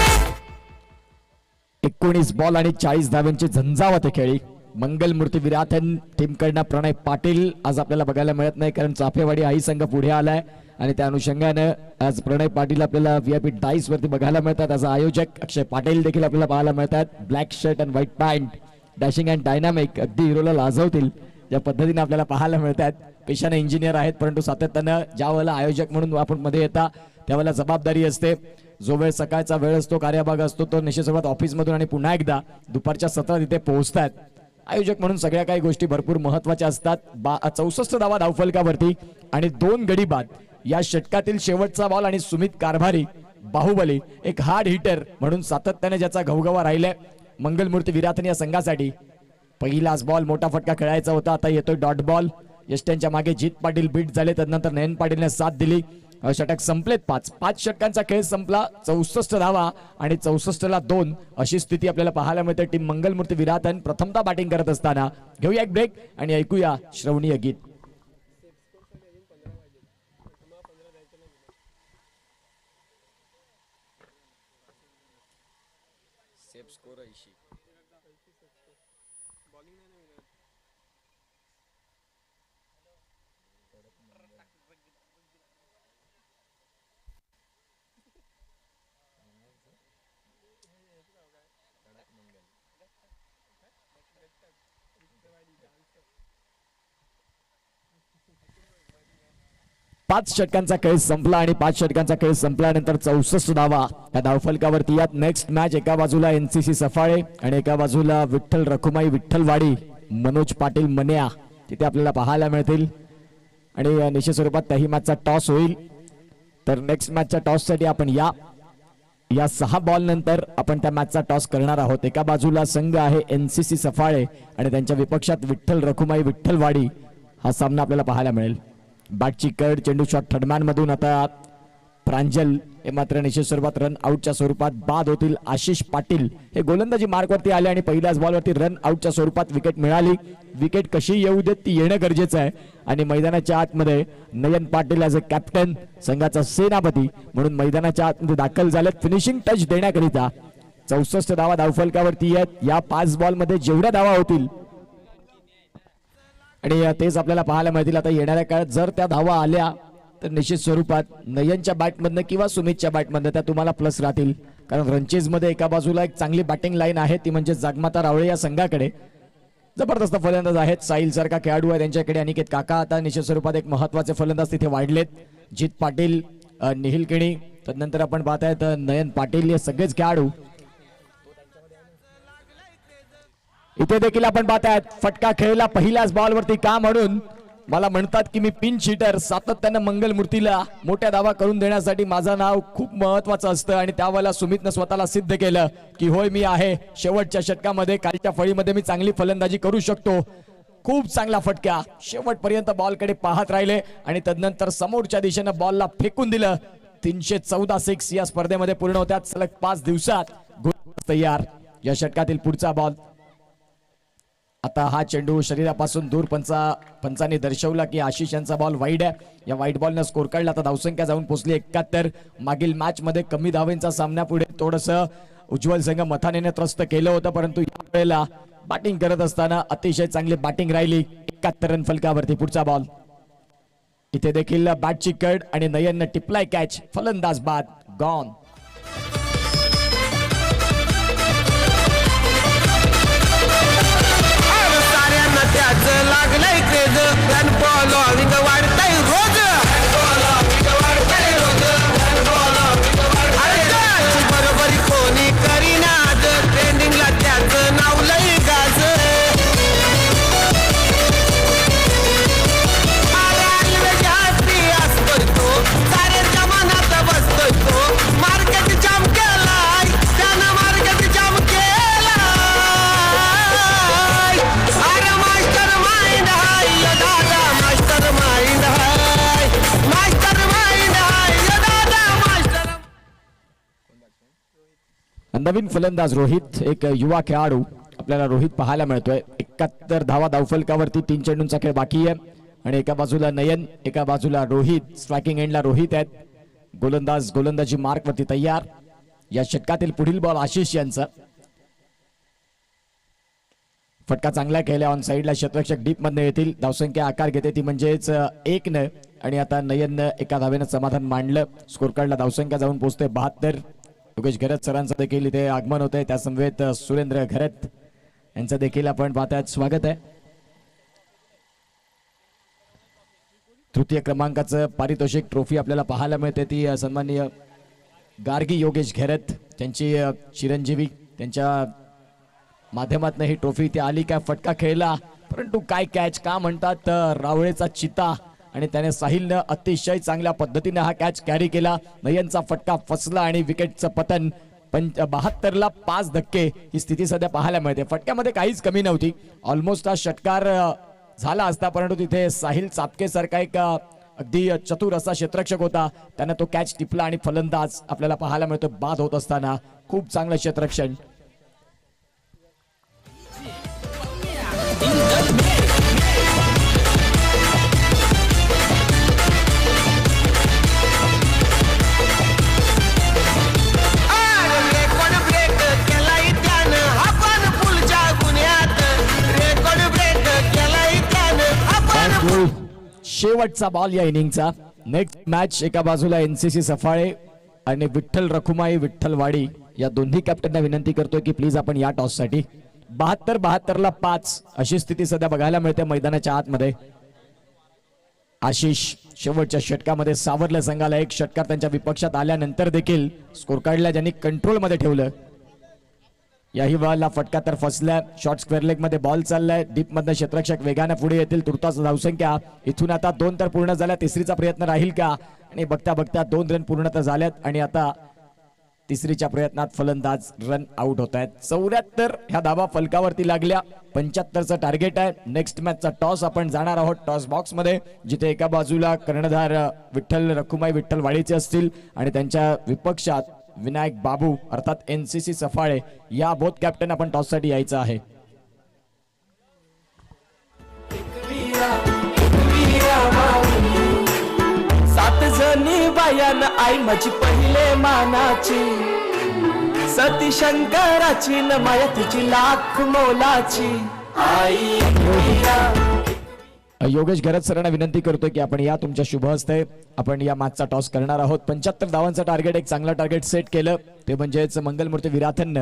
19 बॉल आणि 40 धावांची झंझावात खेळी. मंगलमूर्ती विराथन टीमकडनं प्रणय पाटील आज आपल्याला बघायला मिळत नाही कारण चाफेवाडी आई संघ पुढे आलाय आणि त्या अनुषंगानं आज प्रणय पाटील आपल्याला VIP डाईस वरती बघायला मिळतात. आज आयोजक अक्षय पाटील देखील आपल्याला पाहायला मिळतात. Black shirt and white pant dashing and dynamic अगदी हिरोला लाजवतील ज्या पद्धतीने आपल्याला पाहायला मिळतात. पेशाने इंजिनियर आहेत परंतु सातत्यानं ज्या वेळेला आयोजक म्हणून आपण मध्ये येता त्यावेळेला जबाबदारी असते. जो वेळ सकाळचा वेळ असतो कार्यभाग असतो तो निश्चित स्वरूपात ऑफिसमधून आणि पुन्हा एकदा दुपारच्या सत्रात इथे पोहोचतात. आयोजक म्हणून सगळ्या काही गोष्टी भरपूर महत्वाच्या असतात. 64 धावा धावफलकावरती आणि 2 गडी बाद. या षटकातील शेवटचा बॉल आणि सुमित कारभारी बाहुबली एक हार्ड हिटर म्हणून सातत्याने ज्याचा घवघवा राहिलाय मंगलमूर्ती विराथन या संघासाठी. पहिलाच बॉल मोठा फटका खेळायचा होता. आता येतोय डॉट बॉल. यष्ट्यांच्या मागे जीत पाटील बीट झाले त्यानंतर नयन पाटीलने साथ दिली. षटक संपलेत. 5 षटकांचा खेळ संपला. 64 धावा आणि 64ला 2 अशी स्थिती आपल्याला पाहायला मिळते. टीम मंगलमूर्ती विराथन प्रथमतः बॅटिंग करत असताना. घेऊया एक ब्रेक आणि ऐकूया श्रवणीय गीत. पाच षटकांचा खेळ संपला आणि 5 षटकांचा खेळ संपल्यानंतर 64 धावा या धावफलकावरती यात. नेक्स्ट मॅच एका बाजूला NCC सफाळे आणि एका बाजूला विठ्ठल रखुमाई विठ्ठलवाडी मनोज पाटील मन्या तिथे आपल्याला पाहायला मिळतील आणि निश्चित स्वरूपात त्याही मॅचचा टॉस होईल. तर नेक्स्ट मॅचच्या टॉस साठी आपण या 6 बॉल नंतर आपण त्या मॅचचा टॉस करणार आहोत. एका बाजूला संघ आहे NCC सफाळे आणि त्यांच्या विपक्षात विठ्ठल रखुमाई विठ्ठलवाडी. हा सामना आपल्याला पाहायला मिळेल. बॅटची कड चेंडू शॉट थर्डमॅन मधून आता प्रांजल हे मात्र निश्चित स्वरूपात रन आउटच्या स्वरूपात बाद होतील. आशिष पाटील हे गोलंदाजी मार्कवरती आले आणि पहिल्याच बॉलवरती रन आउटच्या स्वरूपात विकेट मिळाली. विकेट कशी येऊ देत ती येणं गरजेचं आहे आणि मैदानाच्या आतमध्ये नयन पाटील ॲज अ कॅप्टन संघाचा सेनापती म्हणून मैदानाच्या आतमध्ये दाखल झालेत फिनिशिंग टच देण्याकरिता. 64 धावा धावफलकावरती आहेत. या 5 बॉल मध्ये जेवढ्या धावा होतील आणि तेच आपल्याला पाहायला मिळतील. आता येणाऱ्या काळात जर त्या धावा आल्या तर निश्चित स्वरूपात नयनच्या बॅटमधनं किंवा सुमितच्या बॅटमधनं त्या तुम्हाला प्लस राहतील कारण रनचेज मध्ये एका बाजूला एक चांगली बॅटिंग लाईन आहे ती म्हणजे जागमाता रावळे या संघाकडे जबरदस्त फलंदाज आहेत. साहिल सारखा खेळाडू आहे त्यांच्याकडे. अनिकेत काका आता निश्चित स्वरूपात एक महत्वाचे फलंदाज तिथे वाढलेत. जित पाटील, निहिल केणी, त्यानंतर आपण पाहतायत नयन पाटील, हे सगळेच खेळाडू इथे देखील आपण पाहतायत. फटका खेळला पहिल्याच बॉलवरती का म्हणून मला म्हणतात की मी पिंच हिटर, सातत्यानं मंगलमूर्तीला मोठ्या धावा करून देण्यासाठी माझं नाव खूप महत्वाचं असतं आणि त्यावेळेला सुमितनं स्वतःला सिद्ध केलं की होय मी आहे. शेवटच्या षटकामध्ये कालच्या फळीमध्ये मी चांगली फलंदाजी करू शकतो. खूप चांगला फटका, शेवटपर्यंत बॉलकडे पाहत राहिले आणि तदनंतर समोरच्या दिशेनं बॉलला फेकून दिलं. 314 सिक्स या स्पर्धेमध्ये पूर्ण होत्यात सलग 5 दिवसात. तयार या षटकातील पुढचा बॉल. आता हा चेंडू शरीरापासून दूर पंचाने दर्शवला की आशिष यांचा बॉल वाईड आहे. या वाईड बॉलनं स्कोर काढला. आता धावसंख्या जाऊन पोहोचली 71. मागील मॅच मध्ये कमी धावेंचा सामना पुढे थोडस उज्ज्वल संघ मथानेने त्रस्त केलं होतं, परंतु या वेळेला बॅटिंग करत असताना अतिशय चांगली बॅटिंग राहिली. 71 रन फलकावरती. पुढचा बॉल. इथे देखील बॅटची कड आणि नयननं टिपलाय कॅच. फलंदाज बाद. गॉन. त्याच लागलंय क्रेज. रन फॉलोविंग वाढतंय रोज. बरोबरी कोणी करीना आज. ट्रेंडिंगला त्याचं नाव लई गाज. असतो सारे जमानात बसतोय तो. मार्केट जाम केलाय त्यानं. मार्केट जाम केलाय. अरे मास्टर माइंड हाय दादा. मास्टर माइंड हाय. मास्टर माइंड हाय दादा. मास्टर. नवीन फलंदाज रोहित, एक युवा खेळाडू आपल्याला रोहित पाहायला मिळतोय. 71 धावा धावफलकावरती. 3 चेंडूंचा खेळ बाकी आहे आणि एका बाजूला नयन, एका बाजूला रोहित. स्ट्रायकिंग एंडला रोहित आहेत. गोलंदाज गोलंदाजी मार्क वरती तयार. या षटकातील पुढील बॉल आशिष यांचा. फटका चांगला खेळला ऑन साइडला. क्षेत्ररक्षक डीप मध्ये येतील. धावसंख्या आकार घेते ती म्हणजेच 1 न. आणि आता नयन एका धावेनं समाधान मांडलं. स्कोर कार्डला धावसंख्या जाऊन पोहोचते 72. योगेश घरत सरांचं देखील इथे आगमन होतंय. त्या समवेत सुरेंद्र घरत यांचं देखील आपण पाहतायत. स्वागत आहे. तृतीय क्रमांकाचं पारितोषिक ट्रॉफी आपल्याला पाहायला मिळते. ती सन्माननीय गार्गी योगेश घेरत त्यांची चिरंजीवी त्यांच्या माध्यमातून ही ट्रॉफी ती आली. काय फटका खेळला, परंतु काय कॅच. का म्हणतात रावळेचा चिता. आणि त्याने साहिलनं अतिशय चांगल्या पद्धतीने हा कॅच कॅरी केला. नयनचा फटका फसला आणि विकेटचं पतन. 72ला 5 धक्के ही स्थिती सध्या पाहायला मिळते. फटक्यामध्ये काहीच कमी नव्हती. ऑलमोस्ट हा षटकार झाला असता, परंतु तिथे साहिल चापके सारखा एक अगदी चतुर असा क्षेत्ररक्षक होता. त्याने तो कॅच टिपला आणि फलंदाज आपल्याला पाहायला मिळतो बाद होत असताना. खूप चांगलं क्षेत्ररक्षण. शेवटचा बॉल या इनिंगचा. Next match. एका बाजूला एनसीसी सफाळे आणि विठ्ठल रखुमाई विठ्ठलवाडी या दोन्ही कॅप्टनना विनंती करतोय की प्लीज आपण या टॉस साठी. 72-72ला 5 अशी स्थिती सध्या बघायला मिळते मैदानाच्या आतमध्ये. आशिष शेवटच्या षटकामध्ये सावरलं संघाला. एक षटकार त्यांच्या विपक्षात आल्यानंतर देखील स्कोर कार्डला ज्यांनी कंट्रोल मध्ये ठेवलं. याही बॉलला फटका तर फसला. शॉर्ट स्क्वेअर लेग मध्ये बॉल चाललाय. डीप मधनं क्षेत्ररक्षक वेगाने पुढे येतील. तुर्तास धावसंख्या इथून आता 2 तर पूर्ण झाल्या. तिसरीचा प्रयत्न राहील का. आणि बघता बघता 2 रन पूर्ण तर झाल्यात आणि आता तिसरीच्या प्रयत्नात फलंदाज रन आउट होत आहेत. 74 ह्या धावा फलकावरती लागल्या. 75चं टार्गेट आहे. नेक्स्ट मॅचचा टॉस आपण जाणार आहोत टॉस बॉक्स मध्ये, जिथे एका बाजूला कर्णधार विठ्ठल रखुमाई विठ्ठलवाडीचे असतील आणि त्यांच्या विपक्षात विनायक बाबू अर्थात एनसीसी सफाळे या बोथ कॅप्टन आपण टॉस साठी यायचं आहे. सात जणी बायान आई माझी पहिले मानाची. सती शंकराची न माया तिची लाख मोलाची. आई योगेश घरत सरांना विनंती करतोय की आपण या तुमच्या शुभ हस्ते आपण या मॅचचा टॉस करणार आहोत. 75 धावांचं टार्गेट, एक चांगलं टार्गेट सेट केलं ते म्हणजेच मंगलमूर्ती विराथन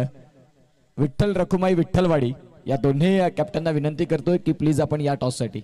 विठ्ठल रखुमाई विठ्ठलवाडी या दोन्ही कॅप्टनना विनंती करतोय की प्लीज आपण या टॉससाठी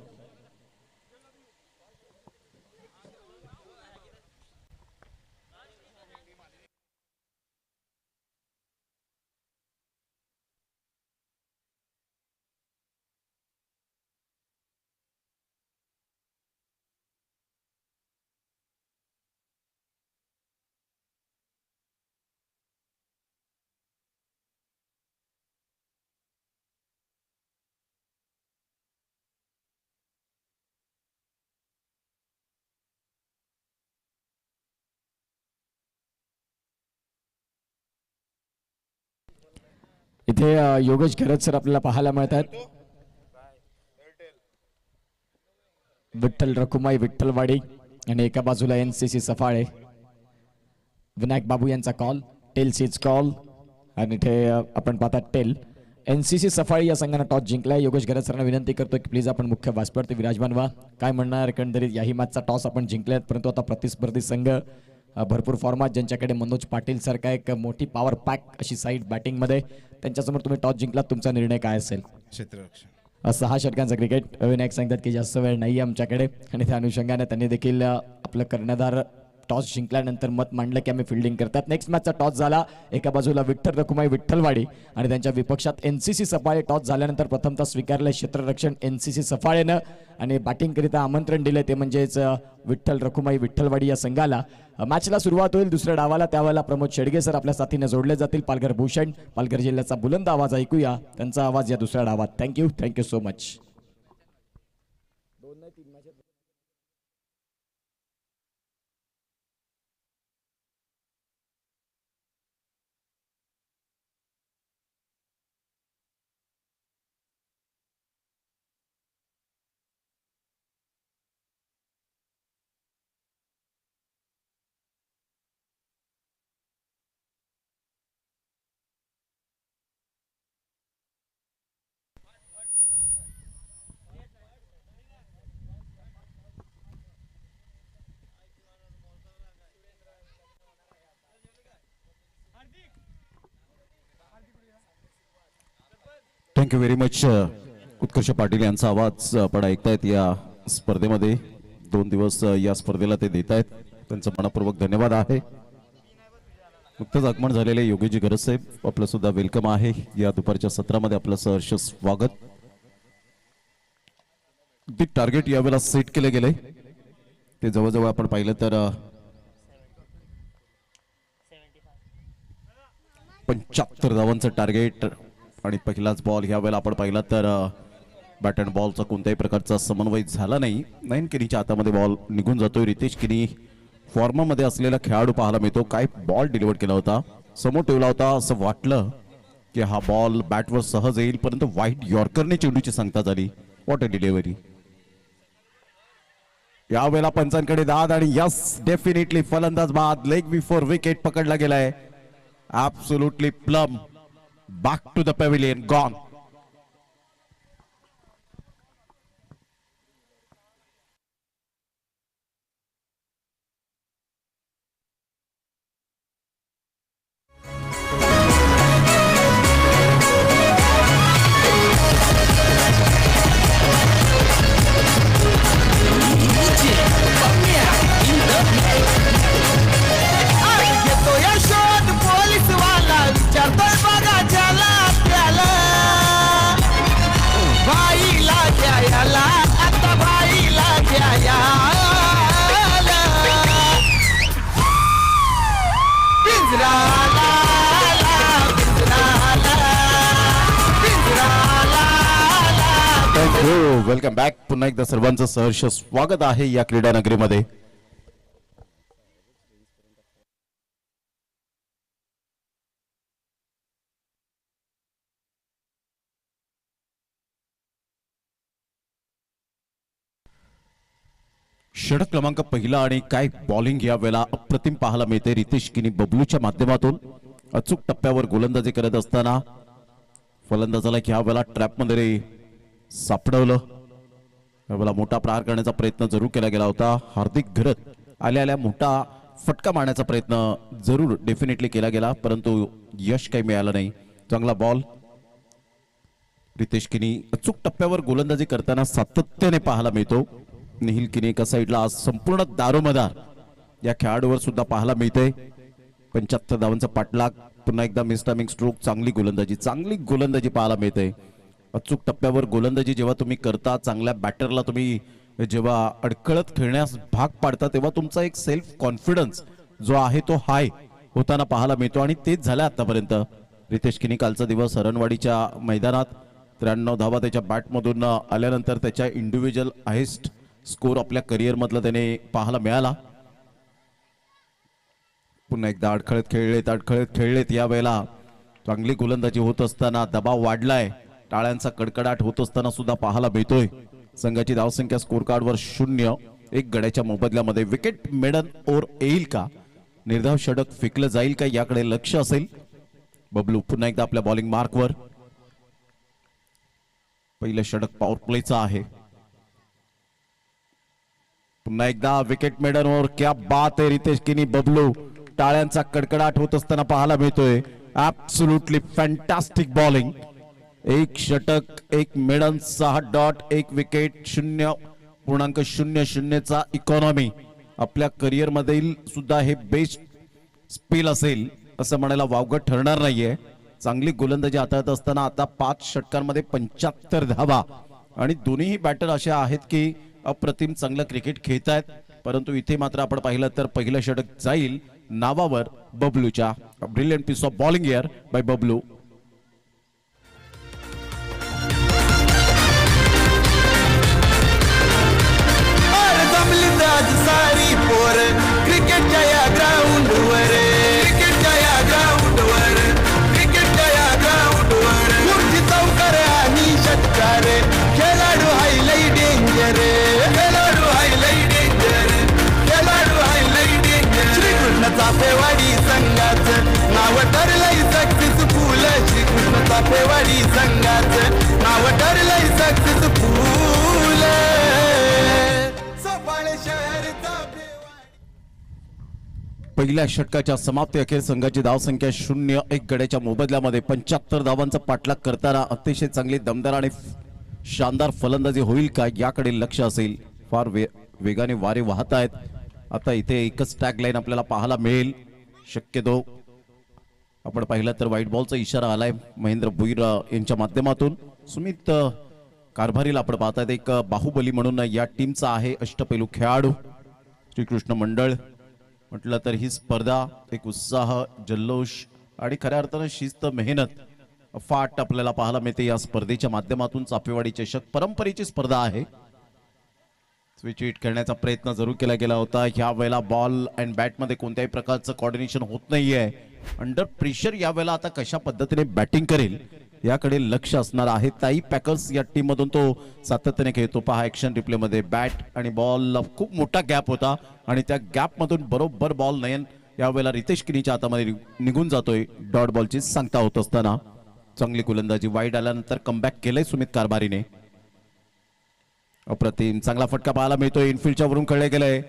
इथे योगेश घरत सर आपल्याला पाहायला मिळत आहेत. विठ्ठल रखुमाई विठ्ठलवाडी आणि एका बाजूला एनसीसी सफाळे. विनायक बाबू यांचा कॉल, टेल सीज कॉल आणि इथे आपण पाहतात टेल. एनसीसी सफाळी या संघाने टॉस जिंकलाय. योगेश घरत सरांना विनंती करतो की प्लीज आपण मुख्य व्यासपीठावरती विराजमान व्हा. काय म्हणणार एकंदरीत याही मॅचचा टॉस आपण जिंकलाय, परंतु आता प्रतिस्पर्धी संघ भरपूर फॉर्मात ज्यांच्याकडे मनोज पाटील सारखा एक मोठी पॉवर पॅक अशी साईड बॅटिंग मध्ये, त्यांच्यासमोर तुम्ही टॉस जिंकलात, तुमचा निर्णय काय असेल? क्षेत्ररक्षण. 6 षटकांचं क्रिकेट. विनायक सांगतात की जास्त वेळ नाही आमच्याकडे आणि त्या अनुषंगाने त्यांनी देखील आपलं कर्णधार टॉस जिंकल्यानंतर मत मांडलं की आम्ही फिल्डिंग करतात. नेक्स्ट मॅचचा टॉस झाला. एका बाजूला विठ्ठल रखुमाई विठ्ठलवाडी आणि त्यांच्या विपक्षात एनसीसी सफाळे. टॉस झाल्यानंतर प्रथमतः स्वीकारलंय क्षेत्ररक्षण एनसीसी सफाळेनं आणि बॅटिंगकरिता आमंत्रण दिले ते म्हणजेच विठ्ठल रखुमाई विठ्ठलवाडी या संघाला. मॅचला सुरुवात होईल दुसऱ्या डावाला. त्यावेळेला प्रमोद शेडगे सर आपल्या साथीने जोडले जातील. पालघर भूषण, पालघर जिल्ह्याचा बुलंद आवाज ऐकूया त्यांचा आवाज या दुसऱ्या डावात. Thank you so much. Thank you very much. Utkarsh Patil यांचा आवाज आपण ऐकतायत या स्पर्धेमध्ये. 2 दिवस या स्पर्धेला ते देत आहेत, त्यांचं मनपूर्वक धन्यवाद आहे. नुकतंच आगमन झालेले योगेशजी घरत साहेब आपलं सुद्धा वेलकम आहे या दुपारच्या सत्रामध्ये. आपलं सहर्ष स्वागत. बिग टार्गेट यावेळेला सेट केले गेले ते जवळजवळ आपण पाहिलं तर 75 धावांचं टार्गेट आणि पहिलाच बॉल ह्या वेळेला आपण पाहिला तर बॅट अँड बॉलचा कोणत्याही प्रकारचा समन्वय झाला नाही. नयन किनीच्या हातामध्ये बॉल निघून जातोय. रितेश किनी फॉर्ममध्ये असलेला खेळाडू पाहायला मिळतो. काय बॉल डिलिव्हर केला होता, समोर ठेवला होता, असं वाटलं की हा बॉल बॅटवर सहज येईल, परंतु व्हाईट यॉर्करने चेंडूची सांगता झाली. What a delivery. यावेळेला पंचांकडे दाद आणि यस डेफिनेटली फलंदाज बाद. लेग बिफोर विकेट पकडला गेलाय. Absolutely plum. Back to the pavilion, gone. येतो यशोद पोलीस वाला विचारतोय बघा ज्याला त्याला. भाईला घ्यायला आता भाईला घ्यायला. पिंजराला पिंजराला पिंजराला. थँक्यू. Welcome back. पुन्हा एकदा सर्वांचं सहर्ष स्वागत आहे या क्रीडा नगरीमध्ये. षटक क्रमांक पहिला आणि काय बॉलिंग या वेळेला अप्रतिम पाहायला मिळते. रितेश किनी बबलूच्या माध्यमातून अचूक टप्प्यावर गोलंदाजी करत असताना फलंदाजाला ह्या वेळेला ट्रॅपमध्ये सापडवलं. यावेळेला मोठा प्रहार करण्याचा प्रयत्न जरूर केला गेला होता. हार्दिक घरत आल्या मोठा फटका मारण्याचा प्रयत्न जरूर डेफिनेटली केला गेला, परंतु यश काही मिळालं नाही. चांगला बॉल. रितेश किनी अचूक टप्प्यावर गोलंदाजी करताना सातत्याने पाहायला मिळतो. निहिल किनी एका साईडला आज संपूर्ण दारोमदार या खेळाडूवर सुद्धा पाहायला मिळते. 75 धावांचा पाठलाग, पुन्हा एकदा मिसटायमिंग स्ट्रोक, चांगली गोलंदाजी पाहायला मिळते. अचूक टप्प्यावर गोलंदाजी जेव्हा तुम्ही करता, चांगल्या बॅटरला तुम्ही जेव्हा अडकळत खेळण्यास भाग पाडता, तेव्हा तुमचा एक सेल्फ कॉन्फिडन्स जो आहे तो हाय होताना पाहायला मिळतो आणि तेच झालं आतापर्यंत. रितेश किनी कालचा दिवस हरणवाडीच्या मैदानात 93 धावा त्याच्या बॅटमधून आल्यानंतर त्याच्या इंडिव्हिज्युअल हायेस्ट स्कोर आपल्या करिअर मधला त्याने पाहायला मिळाला. पुन्हा एकदा अडखळत खेळलेत यावेळेला चांगली गोलंदाजी होत असताना दबाव वाढलाय, टाळ्यांचा कडकडाट होत असताना सुद्धा पाहायला मिळतोय. संघाची धावसंख्या स्कोर कार्डवर 0. एक गड्याच्या मोबदल्यामध्ये विकेट मेडन ओव्हर येईल का, निर्धाव षटक फेकलं जाईल का, याकडे लक्ष असेल. बबलू पुन्हा एकदा आपल्या बॉलिंग मार्कवर. पहिलं षटक पॉवर प्लेचं आहे. पुन्हा एकदा विकेट मेडन ओव्हर, क्या बात आहे. रितेश किनी, बबलू, टाळ्यांचा कडकडाट होत असताना पाहायला मिळतोय. Absolutely fantastic bowling. एक षटक, एक मेडन, 6 डॉट, एक विकेट, 0.00 इकॉनॉमी. आपल्या करिअर मधील सुद्धा हे बेस्ट स्पेल असेल असं म्हणायला वावगं ठरणार नाहीये. चांगली गोलंदाजी हाताळत असताना आता 5 षटकांमध्ये 75 धावा आणि दोन्हीही बॅटर अशा आहेत की अप्रतिम चांगलं क्रिकेट खेळतायत. परंतु इथे मात्र आपण पाहिलं तर पहिलं षटक जाईल नावावर बबलूच्या. Brilliant piece of bowling here by Bablu. सारी पोर क्रिकेटच्या या ग्राउंडवर, क्रिकेटच्या या ग्राउंडवर, क्रिकेटच्या या ग्राउंडवर मूर्ती चौकार आणि षटकार, खेळाडू हाय लई डेंजर, खेळाडू हाय लई डेंजर, खेळाडू हाय लई डेंजर. श्रीकृष्ण चाफेवाडी संघाचं नाव ठरलंय सक्सेसफुल, श्रीकृष्ण चाफेवाडी संघाचं नाव ठरलंय सक्सेसफुल. पहिल्या षटकाच्या समाप्ती अखेर संघाची धावसंख्या 0. एक गड्याच्या मोबदल्यामध्ये 75 धावांचा पाठलाग करताना अतिशय चांगली दमदार आणि शानदार फलंदाजी होईल का, याकडे लक्ष असेल. फार वेगाने वारे वाहत आहेत. आता इथे एकच टॅग लाईन आपल्याला पाहायला मिळेल. शक्यतो आपण पाहिलं तर व्हाईट बॉलचा इशारा आलाय महेंद्र भुईर यांच्या माध्यमातून. सुमित कारभारीला आपण पाहतात, एक बाहुबली म्हणून या टीमचा आहे अष्टपैलू खेळाडू. श्रीकृष्ण मंडळ म्हटलं तर ही स्पर्धा एक उत्साह, जल्लोष आणि खऱ्या अर्थानं शिस्त, मेहनत अफाट आपल्याला पाहायला मिळते. या स्पर्धेच्या माध्यमातून चाफेवाडी चषक परंपरेची स्पर्धा आहे. स्विच हिट खेळण्याचा प्रयत्न जरूर केला गेला होता. ह्या वेळेला बॉल अँड बॅट मध्ये कोणत्याही प्रकारचं कोऑर्डिनेशन होत नाहीये. अंडर प्रेशर या वेळेला आता कशा पद्धतीने बॅटिंग करेल याकडे लक्ष असणार आहे. ताई पॅकर्स या टीम मधून तो सातत्याने खेळतो. पहा ऍक्शन रिप्ले मध्ये बॅट आणि बॉल खूप मोठा गॅप होता आणि त्या गॅप मधून बरोबर बॉल नयन यावेळेला रितेश किनीच्या हातामध्ये निघून जातोय. डॉट बॉलची सांगता होत असताना चांगली गोलंदाजी, वाईड आल्यानंतर कमबॅक केलंय सुमित कारभारीने. अप्रतिम चांगला फटका पाहायला मिळतोय. इनफिल्डच्या वरून खेळले गेलंय.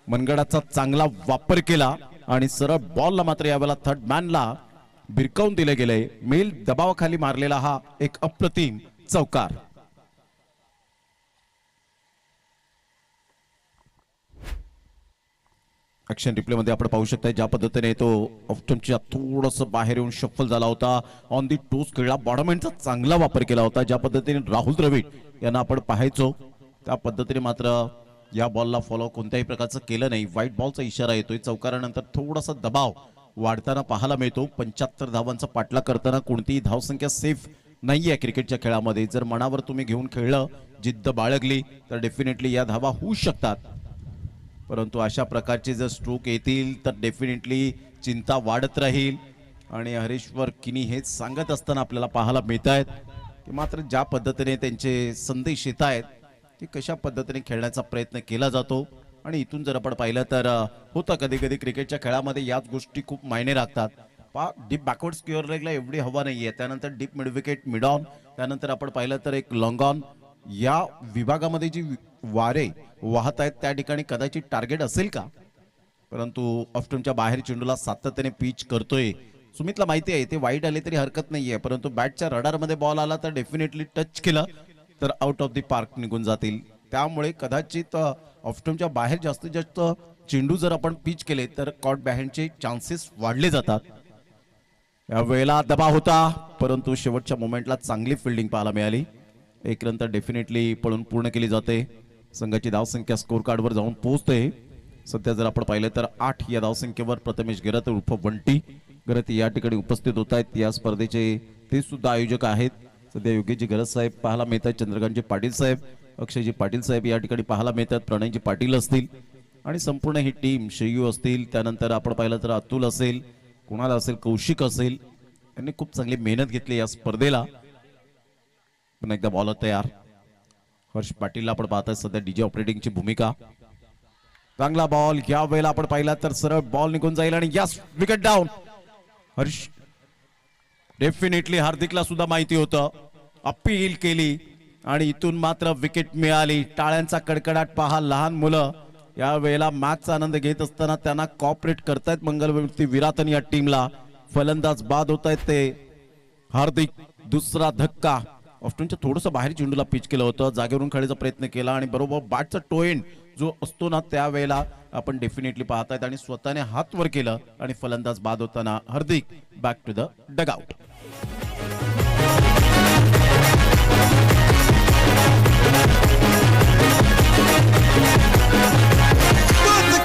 मनगडाचा चांगला वापर केला आणि सरळ बॉलला मात्र यावेळेला थर्ड मॅनला भिरकावून दिले गेले. मेल दबावाखाली मारलेला हा एक अप्रतिम चौकार. ऍक्शन रिप्ले मध्ये आपण पाहू शकता ज्या पद्धतीने तो ऑफ्टनच्या थोडस बाहेर येऊन शफल झाला होता. ऑन दी टोस खेळला, बॉटम एंडचा चांगला वापर केला होता. ज्या पद्धतीने राहुल द्रविड यांना आपण पाहायचो त्या पद्धतीने मात्र या बॉलला फॉलो कोणत्याही प्रकारचं केलं नाही. व्हाईट बॉलचा इशारा येतोय. चौकारानंतर थोडासा दबाव वाढताना पाहायला मिळतो. 75 धावांचा पाठलाग करताना कोणतीही धावसंख्या सेफ नाहीये क्रिकेटच्या खेळामध्ये. जर मनावर तुम्ही घेऊन खेळलं, जिद्द बाळगली तर डेफिनेटली या धावा होऊ शकतात. परंतु अशा प्रकारचे जर स्ट्रोक येतील तर डेफिनेटली चिंता वाढत राहील. आणि हरेश्वर किनी हेच सांगत असताना आपल्याला पाहायला मिळत आहेत की मात्र ज्या पद्धतीने त्यांचे संदेश येत आहेत की कशा पद्धतीने खेळण्याचा प्रयत्न केला जातो. आणि इथून जर आपण पाहिलं तर होतं कधी कधी क्रिकेटच्या खेळामध्ये याच गोष्टी खूप मायने राखतात. डीप बॅकवर्ड स्क्वेअर लेगला एवढी हवा नाहीये. त्यानंतर deep mid wicket, mid on, त्यानंतर आपण पाहिलं तर एक लॉंग ऑन, या विभागामध्ये जी वारे वाहत आहेत त्या ठिकाणी कदाचित टार्गेट असेल का. परंतु ऑफ्टनच्या बाहेर चेंडूला सातत्याने पिच करतोय सुमितला माहिती आहे ते वाईट आले तरी हरकत नाहीये, परंतु बॅटच्या रडारमध्ये बॉल आला तर डेफिनेटली टच केलं तर आउट ऑफ द पार्क निघून जातील. त्यामुळे कदाचित ऑफस्टमच्या बाहेर जास्तीत जास्त चेंडू जर आपण पिच केले तर कॉट बॅहँडचे चान्सेस वाढले जातात. या वेळेला दबाव होता, परंतु शेवटच्या मोमेंटला चांगली फिल्डिंग पाहायला मिळाली. एक रन तर डेफिनेटली पळून पूर्ण केली जाते. संघाची धावसंख्या स्कोर कार्डवर जाऊन पोहोचते. सध्या जर आपण पाहिलं तर 8 या धावसंख्येवर प्रथमेश गरत उर्फ बंटी गरत या ठिकाणी उपस्थित होत आहेत. या स्पर्धेचे ते सुद्धा आयोजक आहेत. सध्या योगेशजी गरत साहेब पाहायला मिळतात, चंद्रकांतजी पाटील साहेब, अक्षयजी पाटील साहेब या ठिकाणी पाहायला मिळतात, प्रणयजी पाटील असतील आणि संपूर्ण ही टीम श्रेयू असतील. त्यानंतर आपण पाहिलं तर अतुल असेल, कुणाल असेल, कौशिक असेल, यांनी खूप चांगली मेहनत घेतली या स्पर्धेला. पुन्हा एकदा बॉलर तयार. हर्ष पाटीलला आपण पाहताय सध्या डीजे ऑपरेटिंगची भूमिका. चांगला बॉल या वेळेला आपण पाहिला तर सरळ बॉल निघून जाईल आणि yes wicket down. Harsh definitely हार्दिकला सुद्धा माहिती होतं, अपील केली आणि इथून मात्र विकेट मिळाली. टाळ्यांचा कडकडाट पहा. लहान मुलं या वेळेला मॅचचा आनंद घेत असताना त्यांना कॉपरेट करतायत मंगलमूर्ती विरातन या टीमला. फलंदाज बाद होत आहेत ते. हार्दिक दुसरा धक्का. ऑफ्टनच्या थोडंसं बाहेर चेंडूला पिच केलं होतं, जागेवरून खेळायचा प्रयत्न केला आणि बरोबर बॅटचा टोएंड जो असतो ना त्यावेळेला आपण डेफिनेटली पाहतायत आणि स्वतःने हात वर केलं आणि फलंदाज बाद होताना Hardik back to the dugout.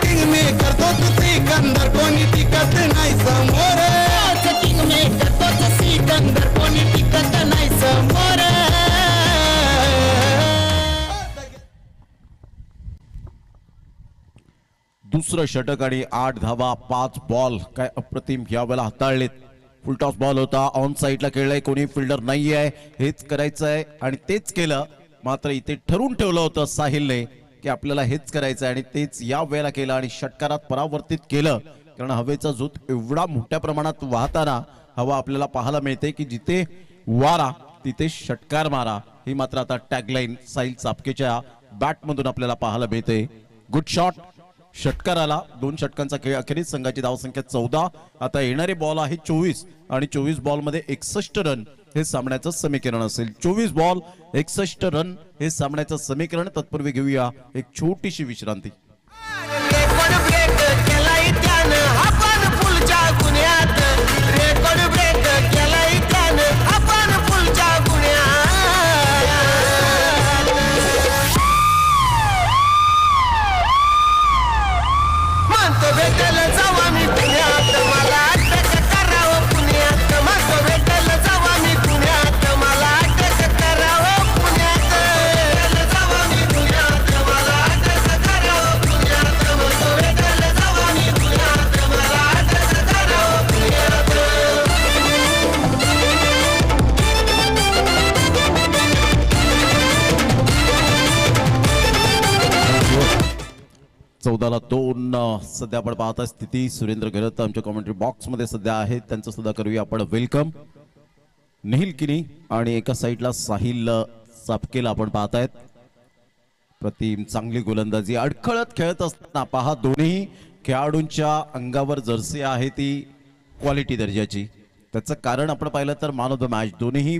King maker तोच सिकंदर कोणी टिकत नाही समोर. किंग मेकर तोच सिकंदर कोणी टिकत नाही समोर. दुसरं षटक आणि 8 धावा 5 बॉल. काय अप्रतिम या वेळेला हाताळलेत. फुलटॉस बॉल होता, ऑन साईडला खेळलाय, कोणी फिल्डर नाही आहे, हेच करायचं आहे आणि तेच केलं. मात्र इथे ठरवून ठेवलं होतं साहिलने की आपल्याला हेच करायचं आहे आणि तेच या वेळेला केलं आणि षटकारात परावर्तित केलं. कारण हवेचा झोत एवढा मोठ्या प्रमाणात वाहताना हवा आपल्याला पाहायला मिळते की जिथे वारा तिथे षटकार मारा. ही मात्र आता टॅगलाईन साहिल चापकेच्या बॅटमधून आपल्याला पाहायला मिळते. Good shot. षटकार आला. 2 षटकांचा खेळ. अखेरीस संघाची धावसंख्या 14. आता येणारे बॉल आहे 24 आणि 24 बॉल मध्ये 61 रन हे सामन्याचं समीकरण असेल. 24 बॉल 61 रन हे सामन्याचं समीकरण. तत्पूर्वी घेऊया एक छोटीशी विश्रांती. रेकॉर्ड ब्रेक केलाय त्यानं आपण पुलच्या गुन्ह्यात. रेकॉर्ड ब्रेक केलाय त्यानं आपण पुलच्या गुन्ह्यात. म्हणतो भेटल जावा मी पुण्यात, मला अटक करावं पुण्यात. म्हणतो भेटल जावा मी पुण्यात, मला अटक करावं पुण्यात. भेटल जावा मी पुण्यात, मला अटक करावं पुण्यात. म्हणतो भेटल जावा मी पुण्यात, मला अटक करावं पुण्यात. 14ला 2. सध्या आपण पाहता स्थिती सुरेंद्र गरत आमच्या कॉमेंट्री बॉक्स मध्ये सध्या आहेत. त्यांचं सुद्धा करूया आपण वेलकम. निहिल किनी आणि एका साईडला साहिल चापकेला आपण पाहतायत. प्रतिम चांगली गोलंदाजी. अडखळत खेळत असताना पहा दोन्ही खेळाडूंच्या अंगावर जर्सी आहे ती क्वालिटी दर्जाची. त्याचं कारण आपण पाहिलं तर मॅन ऑफ द मॅच. दोन्ही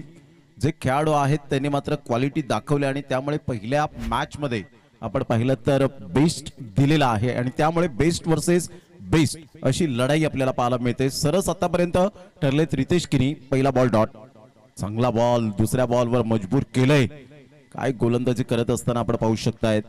जे खेळाडू आहेत त्यांनी मात्र क्वालिटी दाखवली आणि त्यामुळे पहिल्या मॅच मध्ये आपण पाहिलं तर बेस्ट दिलेला आहे आणि त्यामुळे बेस्ट वर्सेस बेस्ट अशी लढाई आपल्याला पाहायला मिळते. सरस आतापर्यंत ठरलेत रितेश किनी. पहिला बॉल डॉट. चांगला बॉल. दुसऱ्या बॉलवर मजबूर केलंय. काय गोलंदाजी करत असताना आपण पाहू शकतायत.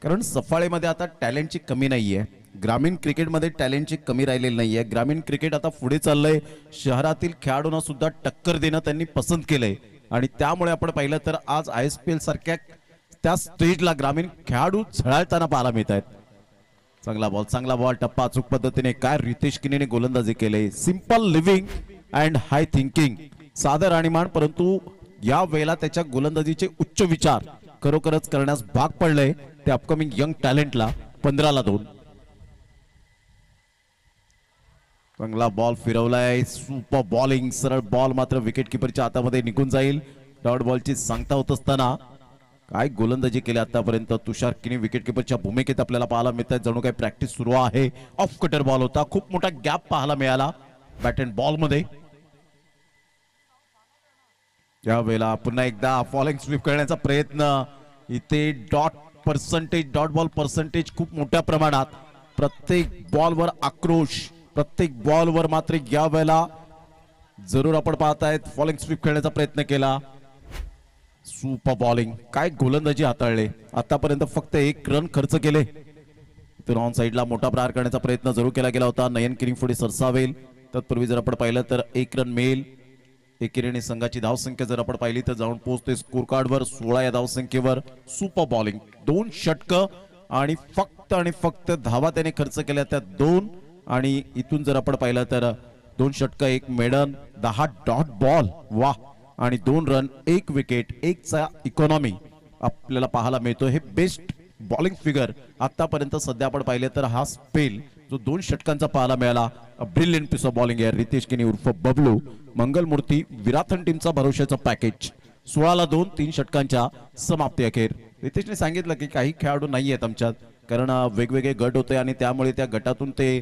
कारण सफाळेमध्ये आता टॅलेंटची कमी नाहीये. ग्रामीण क्रिकेटमध्ये टॅलेंटची कमी राहिलेली नाहीये. ग्रामीण क्रिकेट आता पुढे चाललंय. शहरातील खेळाडूंना सुद्धा टक्कर देणं त्यांनी पसंत केलंय आणि त्यामुळे आपण पाहिलं तर आज ISPL सारख्या त्या स्टेजला ग्रामीण खेळाडू झळाळताना पाहायला मिळत आहेत. चांगला बॉल. चांगला बॉल. टप्पा अचूक पद्धतीने काय रितेश किनीने गोलंदाजी केले. Simple living and high thinking. साधं राणीमान, परंतु या वेळेला त्याच्या गोलंदाजीचे उच्च विचार खरोखरच करण्यास भाग पडले ते अपकमिंग यंग टॅलेंटला. 15ला 2. चांगला बॉल फिरवलाय. Super bowling. सरळ बॉल मात्र विकेट किपरच्या हातामध्ये निघून जाईल. डॉट बॉलची सांगता होत असताना काय गोलंदाजी केली आतापर्यंत तुषार किनी विकेट किपरच्या भूमिकेत आपल्याला पाहायला मिळतात. जणू काही प्रॅक्टिस सुरू आहे. ऑफ कटर बॉल होता. खूप मोठा गॅप पाहायला मिळाला. बॅट अँड बॉल मध्ये यावेळेला पुन्हा एकदा फॉलिंग स्वीप करण्याचा प्रयत्न. इथे डॉट बॉल पर्सेंटेज खूप मोठ्या प्रमाणात. प्रत्येक बॉलवर आक्रोश, प्रत्येक बॉलवर मात्र यावेळेला जरूर आपण पाहतायत फॉलिंग स्वीप खेळण्याचा प्रयत्न केला. सुपर बॉलिंग, काय गोलंदाजी हाताळले. आतापर्यंत फक्त 1 रन खर्च केले. इथून ऑन साईडला मोठा प्रहार करण्याचा प्रयत्न जरूर केला गेला होता. नयन किरिंग पुढे सरसावेल. तत्पूर्वी जर आपण पाहिलं तर 1 रन मिळेल. एकेरीने संघाची धावसंख्या जर आपण पाहिली तर जाऊन पोहोचते स्कोर कार्डवर 16 या धावसंख्येवर. सुपर बॉलिंग, 2 षटकं आणि फक्त धावा त्याने खर्च केल्या त्या 2. आणि इथून जर आपण पाहिलं तर 2 षटकं, 1 मेडन, 10 डॉट बॉल. वा. आणि 2 रन, 1 विकेट, 1 चा इकॉनॉमी आपल्याला पाहायला मिळतो. हे बेस्ट बॉलिंग फिगर आतापर्यंत सध्या आपण पाहिले तर हा स्पेल जो 2 षटकांचा पाहायला मिळाला. ब्रिलियंट पीस ऑफ बॉलिंग आहे. रितेश किनी उर्फ बबलू मंगलमूर्ती विराथन टीमचा भरोशाचं पॅकेज. 16 2, 3 षटकांच्या समाप्ती अखेर. रितेशने सांगितलं की काही खेळाडू नाही आहेत आमच्यात, कारण वेगवेगळे गट होते आणि त्यामुळे त्या गटातून ते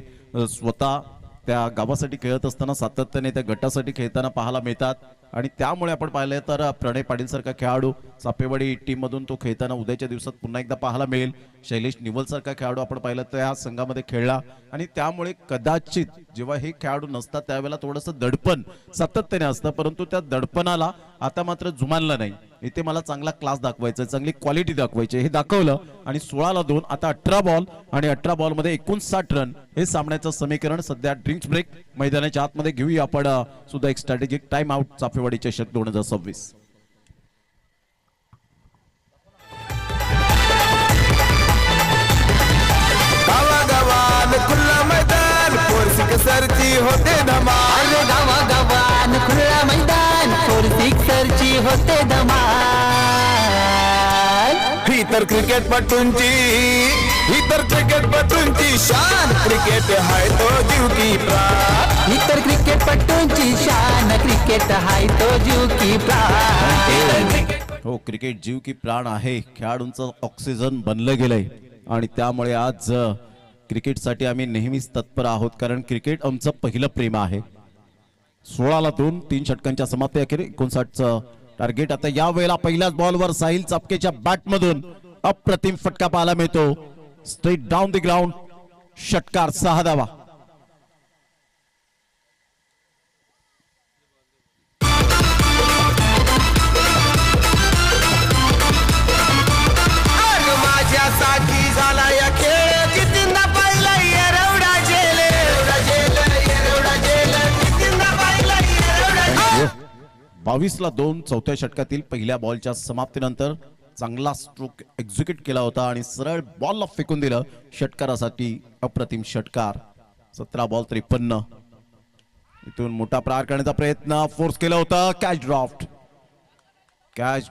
स्वतः त्या गावासाठी खेळत असताना सातत्याने त्या गटासाठी खेळताना पाहायला मिळतात. आणि त्यामुळे आपण पाहिलं तर प्रणय पाटील सारखा खेळाडू चापेवाडी टीम मधून तो खेळताना उद्याच्या दिवसात पुन्हा एकदा पाहायला मिळेल. शैलेश निवल सारखा खेळाडू आपण पाहिलं तर या संघामध्ये खेळला. आणि त्यामुळे कदाचित जेव्हा हे खेळाडू नसतात त्यावेळेला थोडंसं दडपण सातत्याने असतं, परंतु त्या दडपणाला आता मात्र जुमानलं नाही. इथे मला चांगला क्लास दाखवायचा, चांगली क्वालिटी दाखवायची, हे दाखवलं. आणि 16 2, आता 18 बॉल आणि 18 बॉल मध्ये 59 रन हे सामन्याचं समीकरण. सध्या ड्रिंक्स ब्रेक मैदानाच्या आतमध्ये घेऊया आपण सुद्धा एक स्ट्रॅटेजिक टाइम आउट. चाफेवाडी चषक 2026. गावागावान खुल्ला मैदान फोर्स सिक्सरची होते धमाल. गावागावान खुला मैदान 4 सिक्सरची होते धमाल. ही तर क्रिकेटपटूंची शान. क्रिकेट हाय तो जीव की प्राण. इतर क्रिकेटपटूंची शान. क्रिकेट हाय तो जीव की प्राण. हो, क्रिकेट जीव की प्राण आहे. खेळाडूंचं ऑक्सिजन बनलं गेलंय आणि त्यामुळे आज क्रिकेटसाठी आम्ही नेहमीच तत्पर आहोत, कारण क्रिकेट आमचं पहिलं प्रेम आहे. 16 2, 3 षटकांच्या समाप्ती अखेर 59चं टार्गेट. आता या वेळेला पहिल्याच बॉलवर साहिल चापकेच्या बॅटमधून अप्रतिम फटका पाहायला मिळतो. स्ट्रेट डाऊन द ग्राउंड, षटकार, 6 धावा. अरे माझ्यासाठी झाला या खेळ. कितींदा पाहिला एवढा जेल. कितींदा पाहिला एवढा. 22 2, चौथ्या षटकातील पहिल्या बॉलच्या समाप्तीनंतर चांगला स्ट्रोक एक्झिक्यूट केला होता आणि सरळ बॉलला फेकून दिलं. षटकारासाठी अप्रतिम षटकार. 17 बॉल 53. इथून मोठा प्रहार करण्याचा प्रयत्न फोर्स केला होता. Catch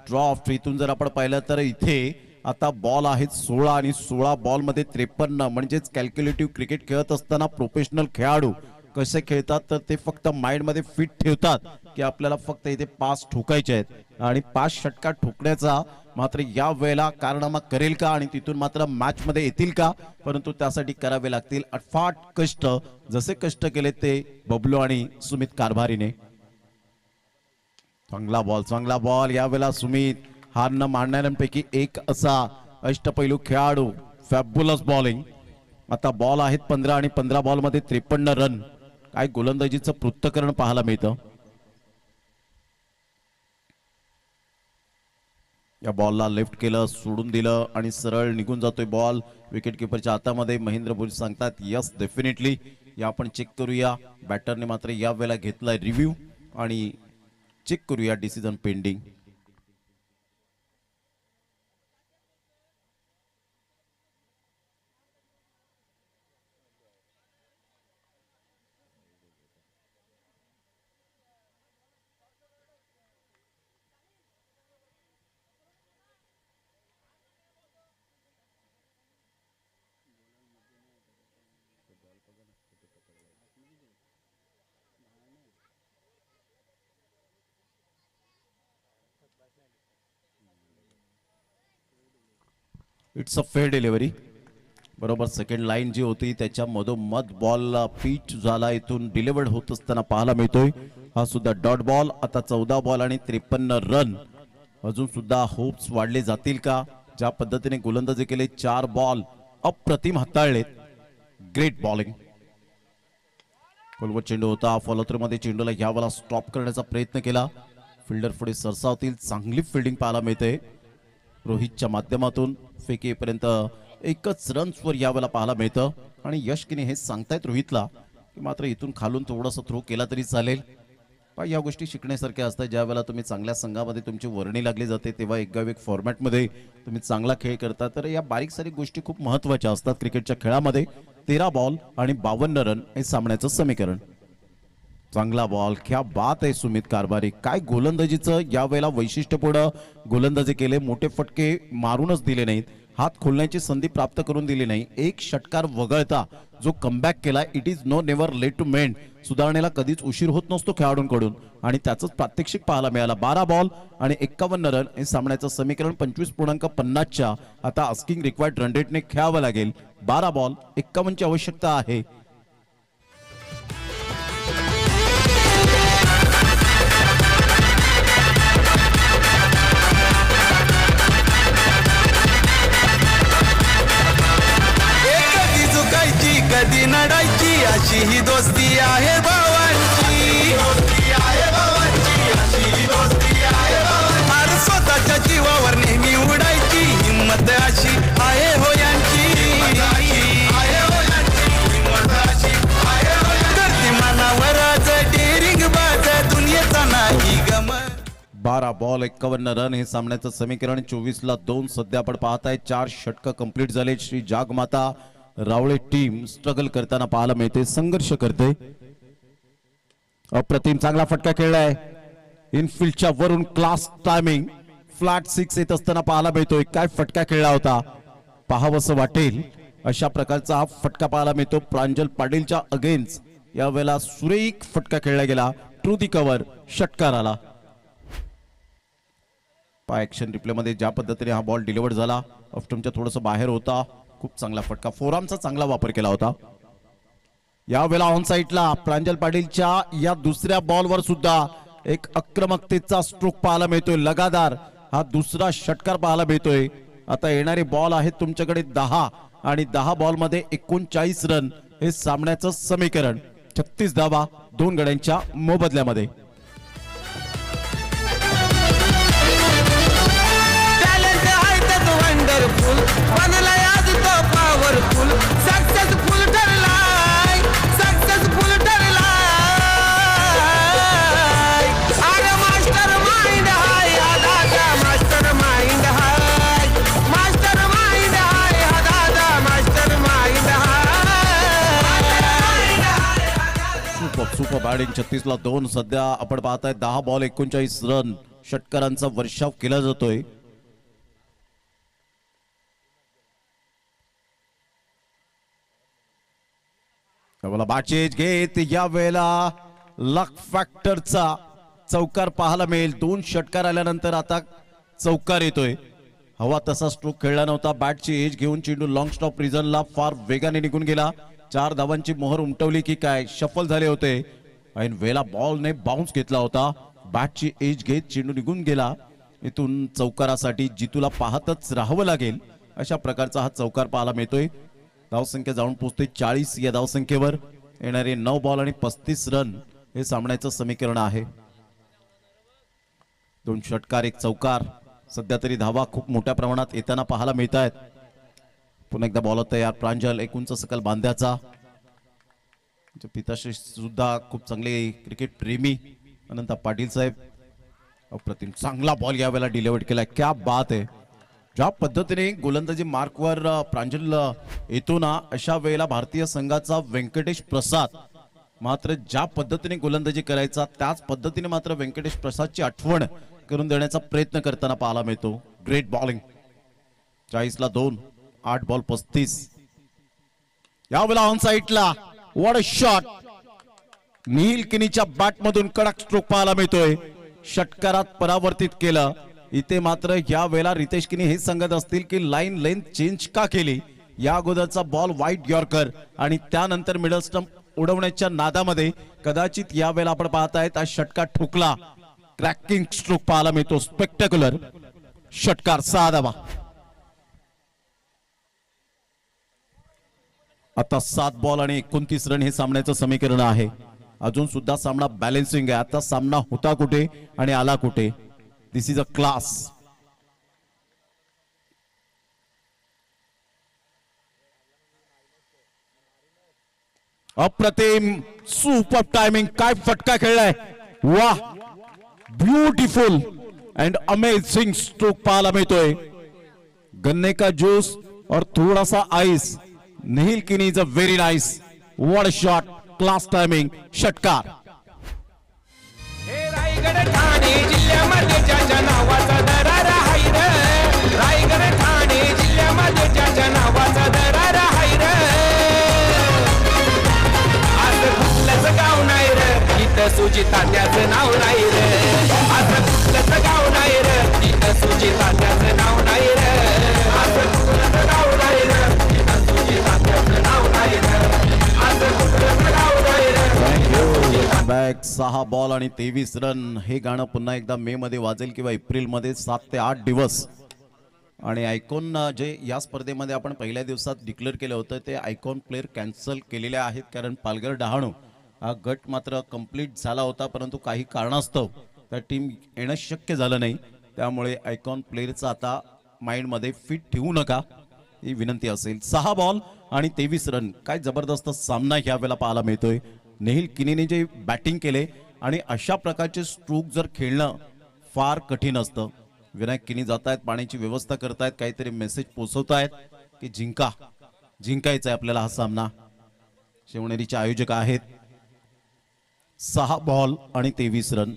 draught. इथून जर आपण पाहिलं तर इथे आता बॉल आहेत 16 आणि 16 बॉल मध्ये 53. म्हणजेच कॅल्क्युलेटिव्ह क्रिकेट खेळत असताना प्रोफेशनल खेळाडू कसे खेळतात तर ते फक्त माइंड मध्ये फिट ठेवतात की आपल्याला फक्त इथे 5 ठोकायचे आहेत आणि 5 षटका ठोकण्याचा मात्र या वेळेला कारनामा करेल का आणि तिथून मात्र मॅच मध्ये येतील का. परंतु त्यासाठी करावे लागतील अफाट कष्ट, जसे कष्ट केले ते बबलू आणि सुमित कारभारीने. चांगला बॉल यावेळेला सुमित हार न मानणाऱ्यांपैकी एक असा अष्टपैलू खेळाडू. Fabulous bowling. आता बॉल आहेत 15 आणि 15 बॉल मध्ये 53 रन. काय गोलंदाजीचं पृथक्करण पाहायला मिळतं. या बॉलला लेफ्ट केलं, सोडून दिलं आणि सरळ निघून जातोय बॉल विकेट किपरच्या हातामध्ये. महेंद्र भोज सांगतात यस डेफिनेटली. या आपण चेक करूया. बॅटरने मात्र या वेळेला घेतलाय रिव्ह्यू आणि चेक करूया decision pending. It's a fair delivery. बरोबर सेकंड लाईन जी होती त्याच्या मधोमध बॉल पिच झाला, इथून डिलिव्हर्ड होत असताना पाहायला मिळतोय. हा सुद्धा डॉट बॉल. आता 14 बॉल आणि 53 रन. अजून सुद्धा होप्स वाढले जातील का? ज्या पद्धतीने गोलंदाजी केले, 4 बॉल अप्रतिम हाताळलेत. Great bowling. खोलवर चेंडू होता, फॉलो थ्रू मध्ये चेंडूला यावेळेला स्टॉप करण्याचा प्रयत्न केला. फिल्डर पुढे सरसावतील. चांगली फिल्डिंग पाहायला मिळते रोहितच्या माध्यमातून. फेकीपर्यंत एकच रन्सवर यावेळेला पाहायला मिळतं आणि यश किनी हे सांगतायत रोहितला की मात्र इथून खालून थोडासा थ्रो केला तरी चालेल. पण या गोष्टी शिकण्यासारख्या असतात. ज्या वेळेला तुम्ही चांगल्या संघामध्ये तुमची वर्णी लागली जाते तेव्हा एक फॉर्मॅटमध्ये तुम्ही चांगला खेळ करता. तर या बारीक सारीक गोष्टी खूप महत्वाच्या असतात क्रिकेटच्या खेळामध्ये. 13 बॉल आणि 52 रन हे सामन्याचं समीकरण. चांगला बॉल. क्या बात आहे सुमित कारभारी. काय गोलंदाजीचं यावेळेला वैशिष्ट्यपूर्ण गोलंदाजी केले. मोठे फटके मारूनच दिले नाहीत, हात खोलण्याची संधी प्राप्त करून दिली नाही. एक षटकार वगळता जो कमबॅक केला, it is no never late to mend. सुधारणेला कधीच उशीर होत नसतो खेळाडूंकडून आणि त्याचंच प्रात्यक्षिक पाहायला मिळालं. 12 बॉल आणि 51 रन हे सामन्याचं समीकरण. 25.50च्या आता आस्किंग रिक्वायर्ड रन रेटने खेळावं लागेल. 12 बॉल 51 ची आवश्यकता आहे. कधी नडायची अशी ही दोस्ती आहे भावांची. अरे स्वतःच्या जीवावर नेहमी उडायची हिम्मत अशी आहे हो यांची. करती मनावर आज डेरिंग बाज दुनियेचा नाही गम. 12 बॉल 51 रन हे सामन्याचं समीकरण. 24ला 2 सध्या आपण पाहताय. 4 षटकं कंप्लीट झाले. श्री जागमाता रावळे टीम स्ट्रगल करताना पाहायला मिळते, संघर्ष करते. अप्रतिम चांगला फटका खेळलाय. इनफिल्डच्या वरून क्लास टायमिंग. फ्लॅट 6 येत असताना पाहायला मिळतोय. काय फटका खेळला होता, पाहावंसं वाटेल अशा प्रकारचा हा फटका पाहायला मिळतो. प्रांजल पाटीलच्या अगेन्स्ट यावेळेला सुरेख फटका खेळला गेला. ट्रू दी कव्हर षटकार आला. ऍक्शन रिप्ले मध्ये ज्या पद्धतीने हा बॉल डिलिव्हर्ड झाला, ऑफ्टमच्या थोडंसं बाहेर होता. खूप चांगला फटका. फोरआर्मचा चांगला वापर केला होता. यावेळेला ऑन साइडला प्रांजल पाटीलच्या या दुसऱ्या बॉलवर सुद्धा एक आक्रमकतेचा स्ट्रोक पाहायला मिळतोय. लगातार हा दुसरा षटकार पाहायला मिळतोय. आता येणारे बॉल आहेत तुमच्याकडे 10 आणि 10 बॉल मध्ये 39 रन हे सामन्याचं समीकरण. 36 धावा 2 गड्यांच्या मोबदल्यामध्ये. टॅलेंट आहे तर वंडरफुल, बनलाय आज तो पॉवरफुल. सक्सेसफुल ठरलाय, सक्सेसफुल ठरलाय. अरे मास्टर माइंड हाय हा दादा, मास्टर माइंड हाय. मास्टर माइंड हाय हा दादा, मास्टर माइंड हाय. Super batting. 36ला 2 सध्या आपण पाहताय. 10 बॉल 39 रन षटकारांचा वर्षाव केला जातोय. बॅचेज घेत या वेळेला लक फॅक्टरचा चौकार पाहायला मिळेल. 2 षटकार आल्यानंतर आता चौकार येतोय. हवा तसा स्ट्रोक खेळला नव्हता. बॅटची एज घेऊन चेंडू लॉंग स्टॉप रिझनला फार वेगाने निघून गेला. 4 धावांची मोहर उमटवली की काय, शफल झाले होते आणि वेळेला बॉलने बाउन्स घेतला होता. बॅटची एज घेत चेंडू निघून गेला. इथून चौकारासाठी जितूला पाहतच राहावं लागेल अशा प्रकारचा हा चौकार पाहायला मिळतोय. धावसंख्या जाऊन पोहोचते 40. या धावसंख्येवर येणारे 9 बॉल आणि 35 रन हे सामन्याचं समीकरण आहे. 2 षटकार 1 चौकार. सध्या तरी धावा खूप मोठ्या प्रमाणात येताना पाहायला मिळत आहेत. पुन्हा एकदा बॉलर तयार. प्रांजल एक उंच सकल बांध्याचा. पिताश्री सुद्धा खूप चांगले क्रिकेट प्रेमी अनंत पाटील साहेब. अप्रतिम चांगला बॉल यावेळेला डिलिव्हर्ड केला. क्या बात आहे. ज्या पद्धतीने गोलंदाजी मार्कवर प्रांजल येतो ना, अशा वेळेला भारतीय संघाचा व्यंकटेश प्रसाद मात्र ज्या पद्धतीने गोलंदाजी करायचा त्याच पद्धतीने मात्र व्यंकटेश प्रसादची आठवण करून देण्याचा प्रयत्न करताना पाहायला मिळतो. Great bowling. 40ला 2 8 बॉल 35. यावेळेला ऑन साइडला व्हॉट अ शॉट. नील किनीच्या बॅट मधून कडक स्ट्रोक पाहायला मिळतोय. षटकारात परावर्तित केलं. इथे मात्र या वेळेला रितेश किनी हे सांगत असतील की लाईन लेंथ चेंज का केली. या अगोदरचा बॉल वाईट यॉर्कर आणि त्यानंतर मिडल स्टंप उडवण्याच्या नादामध्ये कदाचित यावेळेला आपण पाहतायत हा षटकार ठोकला. क्रॅकिंग स्ट्रोक पाहायला मिळतो. स्पेक्टॅक्युलर षटकार 6 धावा. आता 7 बॉल आणि 29 रन हे सामन्याचं समीकरण आहे. अजून सुद्धा सामना बॅलेन्सिंग आहे. आता सामना होता कुठे आणि आला कुठे. दिस इज अ क्लास. अप्रतिम सुपर टायमिंग. काय फटका खेळलाय. वाह ब्युटिफुल अँड अमेझिंग स्ट्रोक पाहायला मिळतोय. गन्ने का जूस और थोड़ा सा आइस. निहिल किनी is a very nice. What a shot. Class timing. षटकार. हे रायगड ठाणे जिल्ह्यामध्ये ज्याच्या नावाचा दरारा हाय रे. रायगड ठाणे जिल्ह्यामध्ये ज्याच्या नावाचा दरारा हाय रे. आज कुठलंच गाव नाही रे इथं सुजिता त्याचं नाव नाही रे. आज कुठलंच गाव नाही रे इथं सुजिता त्याचं नाव नाही रे. आज कुठलंच गाव नाही रे इथं सुजिता त्याचं नाव नाही रे. आज कुठलंच गाव नाही रे. बॅक 6 बॉल आणि 23 रन. हे गाणं पुन्हा एकदा मे मध्ये वाजेल किंवा एप्रिल मध्ये 7 ते 8 दिवस. आणि आयकॉन जे या स्पर्धेमध्ये आपण पहिल्या दिवसात डिक्लेअर केलं होतं ते आयकॉन प्लेअर कॅन्सल केलेले आहेत. कारण पालघर डहाणू हा गट मात्र कंप्लीट झाला होता परंतु काही कारणास्तव त्या टीम येणं शक्य झालं नाही. त्यामुळे आयकॉन प्लेअरचा आता माइंडमध्ये फिट ठेवू नका ही विनंती असेल. 6 बॉल आणि 23 रन. काय जबरदस्त सामना ह्या वेळेला पाहायला मिळतोय. नेहिल किनीने जे बॅटिंग केले आणि अशा प्रकारचे स्ट्रोक जर खेळणं फार कठीण असतं. विनायक किनी जात आहेत पाण्याची व्यवस्था करतायत काहीतरी मेसेज पोहोचवतायत की जिंकायचा आहे आपल्याला हा सामना. शिवनेरीचे आयोजक आहेत. 6 बॉल आणि 23 रन.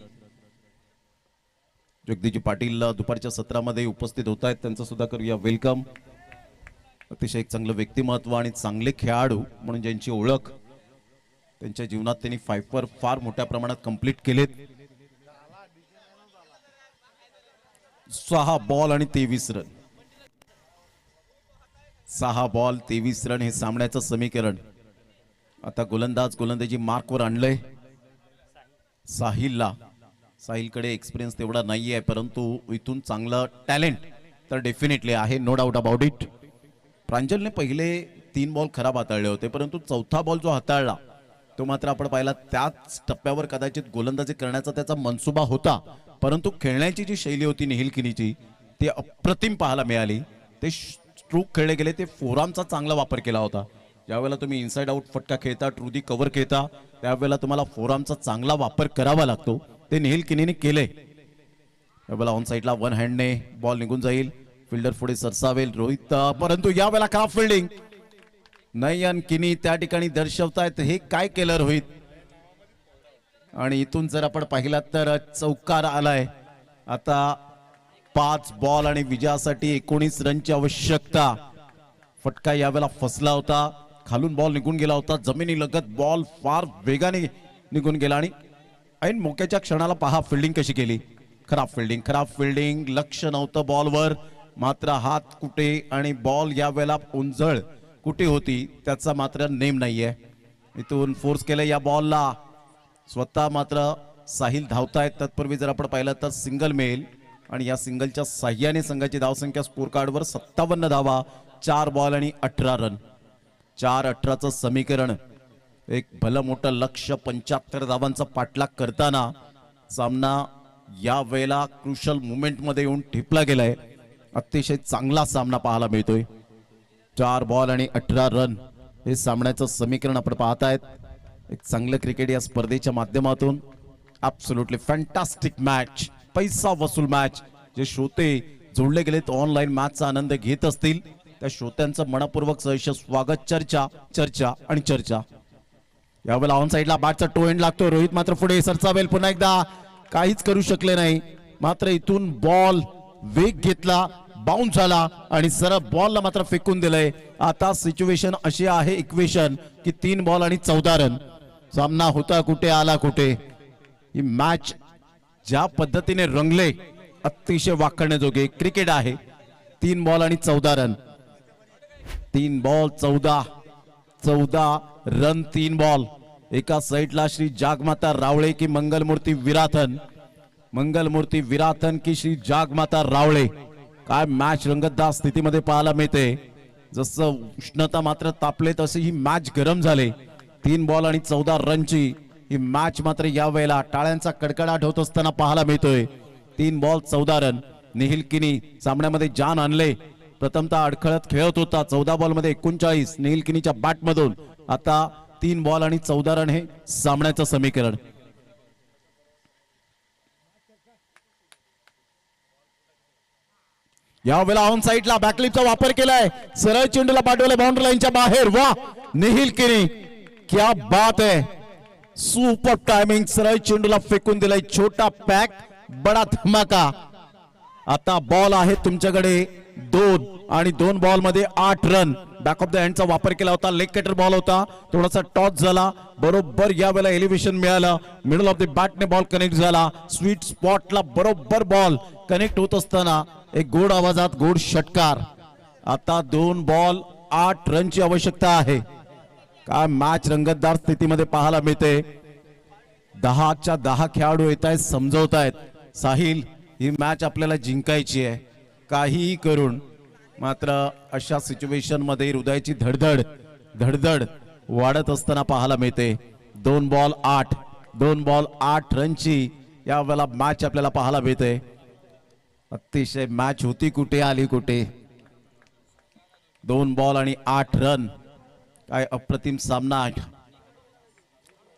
जगदीजी पाटील दुपारच्या सत्रामध्ये उपस्थित होत आहेत. त्यांचं सुद्धा करूया वेलकम. अतिशय एक चांगलं व्यक्तिमत्व आणि चांगले खेळाडू म्हणून ज्यांची ओळख त्यांच्या जीवनात त्यांनी 5 फार मोठ्या प्रमाणात कंप्लीट केलेत. 6 बॉल आणि 23 रन. 6 बॉल 23 रन हे सामन्याचं समीकरण. आता गोलंदाजी मार्कवर आणलंय साहिलला. साहिलकडे एक्सपिरियन्स तेवढा नाही आहे परंतु इथून चांगलं टॅलेंट तर डेफिनेटली आहे. No doubt about it. प्रांजलने पहिले 3 बॉल खराब हाताळले होते परंतु चौथा बॉल जो हाताळला तो मात्र आपण पाहिला त्याच टप्प्यावर कदाचित गोलंदाजी करण्याचा त्याचा मनसुबा होता परंतु खेळण्याची जी शैली होती नेहिल किनीची ती अप्रतिम पाहायला मिळाली. ते स्ट्रोक खेळले गेले. ते फोरआर्मचा चांगला वापर केला होता. ज्यावेळेला तुम्ही इनसाइड आउट फटका खेळता ट्रू दी कव्हर खेळता त्यावेळेला तुम्हाला फोरआर्मचा चांगला वापर करावा लागतो. ते नेहिल किनीने केले. त्यावेळेला ऑन साईडला वन हँडने बॉल निघून जाईल. फिल्डर पुढे सरसावेल रोहित परंतु यावेळेला खराब फिल्डिंग. नयन किनी त्या ठिकाणी दर्शवतायत हे काय केलं रोहित. आणि इथून जर आपण पाहिलात तर चौकार आलाय. आता 5 बॉल आणि विजयासाठी 19 रनची आवश्यकता. फटका यावेळेला फसला होता. खालून बॉल निघून गेला होता. जमिनी लगत बॉल फार वेगाने निघून गेला आणि ऐन मोक्याच्या क्षणाला पहा फिल्डिंग कशी केली. खराब फिल्डिंग. लक्ष नव्हतं बॉलवर मात्र हात कुठे आणि बॉल यावेळेला उंजळ कुठे होती त्याचा मात्र नेम नाहीये. इथून फोर्स केलं या बॉलला. स्वतः मात्र साहिल धावतायत. तत्पूर्वी जर आपण पाहिलं तर सिंगल मिळेल आणि या सिंगलच्या साह्याने संघाची धावसंख्या स्कोर कार्डवर 57 धावा. 4 बॉल आणि 18 रन. 4-18चं समीकरण. एक भलं मोठं लक्ष 75 धावांचा पाठलाग करताना सामना या वेळेला क्रुशल मुवमेंट मध्ये येऊन ठिपला गेलाय. अतिशय चांगला सामना पाहायला मिळतोय. 4 बॉल आणि 18 रन हे सामन्याचं समीकरण आपण पाहतायत. एक चांगलं क्रिकेट या स्पर्धेच्या माध्यमातून. Absolutely fantastic match. पैसा वसूल मॅच. जे श्रोते जोडले गेलेत ऑनलाईन मॅचचा आनंद घेत असतील त्या श्रोत्यांचं मनपूर्वक सहर्ष स्वागत. चर्चा. यावेळेला ऑन साईडला बॅटचा टो एंड लागतो. रोहित मात्र पुढे सरसावेल. पुन्हा एकदा काहीच करू शकले नाही. मात्र इथून बॉल वेग घेतला. बाउन्स झाला आणि सरळ बॉलला मात्र फेकून दिलंय. आता सिच्युएशन अशी आहे इक्वेशन की 3 बॉल आणि 14 रन. सामना होता कुठे आला कुठे. ही मॅच ज्या पद्धतीने रंगले अतिशय वाखाणण्याजोगे क्रिकेट आहे. 3 बॉल आणि 14 रन. 3 ball 14 run 3 ball. एका साईडला श्री जागमाता रावळे की मंगलमूर्ती विराथन की श्री जागमाता रावळे. काय मॅच रंगतदार स्थितीमध्ये पाहायला मिळते. जसं उष्णता मात्र तापले तशी ही मॅच गरम झाले. 3 बॉल आणि 14 रनची ही मॅच मात्र या वेळेला टाळ्यांचा कडकडाट होत असताना पाहायला मिळतोय. 3 बॉल 14 रन. निखिल किनी सामन्यामध्ये जान आणले. प्रथमतः अडखळत खेळत होता. 14 बॉल मध्ये 39 निखिल किनीच्या बॅट मधून. आता 3 बॉल आणि 14 रन हे सामन्याचं समीकरण. यावेळेला ऑन साइडला बॅकलिपचा वापर केलाय. सरळ चेंडूला पाठवले बाउंड्री लाईनच्या बाहेर. वा निखिल किनी, क्या बात है. Super timing. सरळ चेंडूला फेकून दिलाय. छोटा पॅक बडा धमाका. आता बॉल आहे तुमच्याकडे 2 आणि 2 बॉल मध्ये 8 रन. बॅक ऑफ द हँडचा वापर केला होता. लेग कटर बॉल होता. थोडासा टॉस झाला. बरोबर यावेळेला एलिव्हेशन मिळालं. मिडल ऑफ द बॅटने बॉल कनेक्ट झाला. स्वीट स्पॉटला बरोबर बॉल कनेक्ट होत असताना एक गोड आवाजात गोड षटकार. आता 2 बॉल 8 रनची आवश्यकता आहे. काय मॅच रंगतदार स्थितीमध्ये पाहायला मिळते. 10च्या 10 खेळाडू येत आहेत, समजवतायत. साहिल, ही मॅच आपल्याला जिंकायची आहे काहीही करून. मात्र अशा सिच्युएशन मध्ये हृदयाची धडधड वाढत असताना पाहायला मिळते. 2 बॉल 8 रनची यावेळेला मॅच आपल्याला पाहायला मिळते. अतिशय मॅच होती कुठे आली कुठे. 2 बॉल आणि 8 रन. काय अप्रतिम सामना.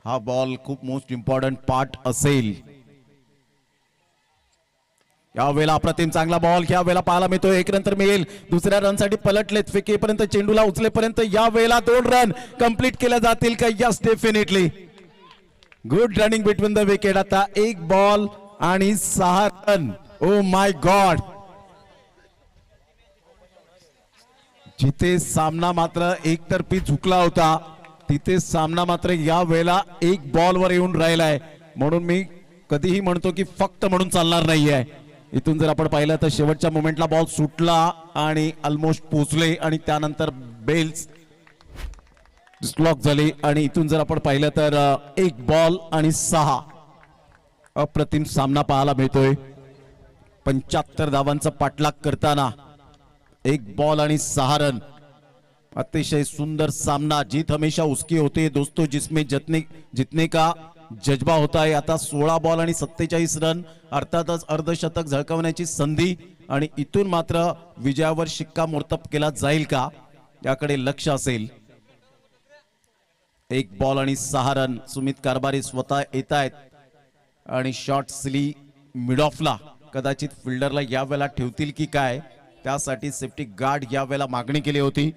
हा बॉल खूप मोस्ट इम्पॉर्टंट पार्ट असेल. यावेळेला अप्रतिम चांगला बॉल या वेळेला पाहायला मिळतो. 1 रन तर मिळेल. दुसऱ्या रन साठी पलटलेत. फेकेपर्यंत चेंडूला उचलेपर्यंत या वेळेला 2 रन कंप्लीट केल्या जातील का. Yes, definitely. Good running between the wicket. आता 1 बॉल आणि 6 रन. Oh my God. जिथे सामना मात्र एकतर्फी झुकला होता तिथे सामना मात्र या वेळेला 1 बॉलवर येऊन राहिलाय. म्हणून मी कधीही म्हणतो की फक्त म्हणून चालणार नाहीये. इथून जर आपण पाहिलं तर शेवटच्या मोमेंटला बॉल सुटला आणि ऑलमोस्ट पोहोचले आणि त्यानंतर बेल्स डिस्लॉक झाली. आणि इथून जर आपण पाहिलं तर 1 बॉल आणि 6. अप्रतिम सामना पाहायला मिळतोय. 75 धावांचा पाठलाग करताना 1 बॉल आणि 6 रन. अतिशय सुंदर सामना. जीत हमेशा उसकी होते दोस्तों जिसमें जितने का जज्बा होता है. आता 16 बॉल आणि 47 रन. अर्थातच अर्धशतक झळकावण्याची संधी आणि इथून मात्र विजयावर शिक्कामोर्तब केला जाईल का याकडे लक्ष असेल. 1 बॉल आणि 6 रन. सुमित कारभारी स्वतः येत आहेत आणि शॉट स्ली मिड ऑफला. कदाचित फिल्डरला या वेळेला ठेवतील की काय त्यासाठी सेफ्टी गार्ड या वेळेला मागणी केली होती.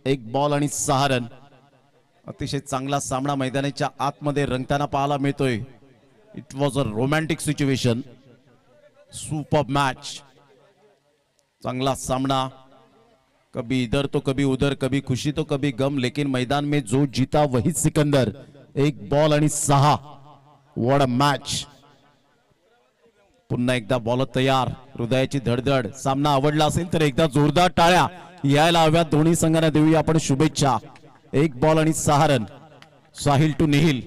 1 बॉल आणि 6 रन. अतिशय चांगला सामना मैदानाच्या आतमध्ये रंगताना पाहायला मिळतोय. It was a romantic situation. Super match. चांगला सामना. कभी इधर तो कभी उधर, कभी खुशी तो कभी गम, लेकिन मैदान में जो जीता वही सिकंदर. 1 बॉल आणि 6. What a match. पुन्हा एकदा बॉल तयार. हृदयाची धडधड. सामना आवडला असेल तर एकदा जोरदार टाळ्या यायला हव्यात. दोन्ही संघांना देऊया आपण शुभेच्छा. 1 बॉल आणि 6 रन. साहिल टू निखिल.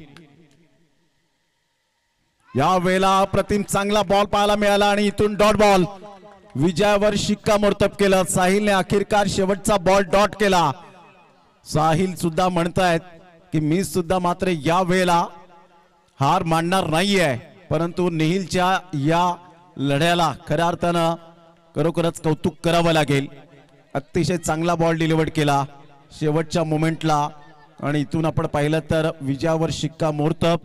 या वेळेला अप्रतिम चांगला बॉल पाहायला मिळाला आणि इथून डॉट बॉल. विजयावर शिक्कामोर्तब केलं. साहिलने अखेरकार शेवटचा बॉल डॉट केला. साहिल सुद्धा म्हणतायत की मी सुद्धा मात्र या वेळेला हार मानणार नाहीये. परंतु निखिलच्या या लढ्याला खऱ्या अर्थानं खरोखरच कौतुक करावं लागेल. अतिशय चांगला बॉल डिलिव्हर्ड केला शेवटच्या मोमेंटला आणि इथून आपण पाहिलं तर विजयावर शिक्कामोर्तब.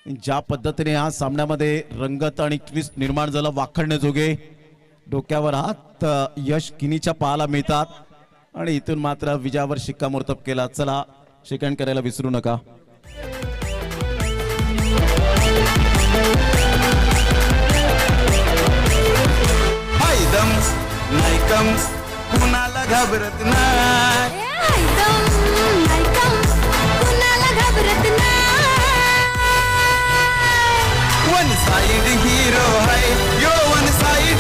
ज्या पद्धतीने या सामन्यामध्ये रंगत आणि ट्विस्ट निर्माण झालं वाखडण्याजोगे. डोक्यावर हात यश किनीच्या पाहायला मिळतात आणि इथून मात्र विजयावर शिक्कामोर्तब केला. चला सेकंड करायला विसरू नका. दम नाही कम कुणाला घाबरत नाही. कुणाला घाबरत नाही. वन साइड हीरो है यो वन साइड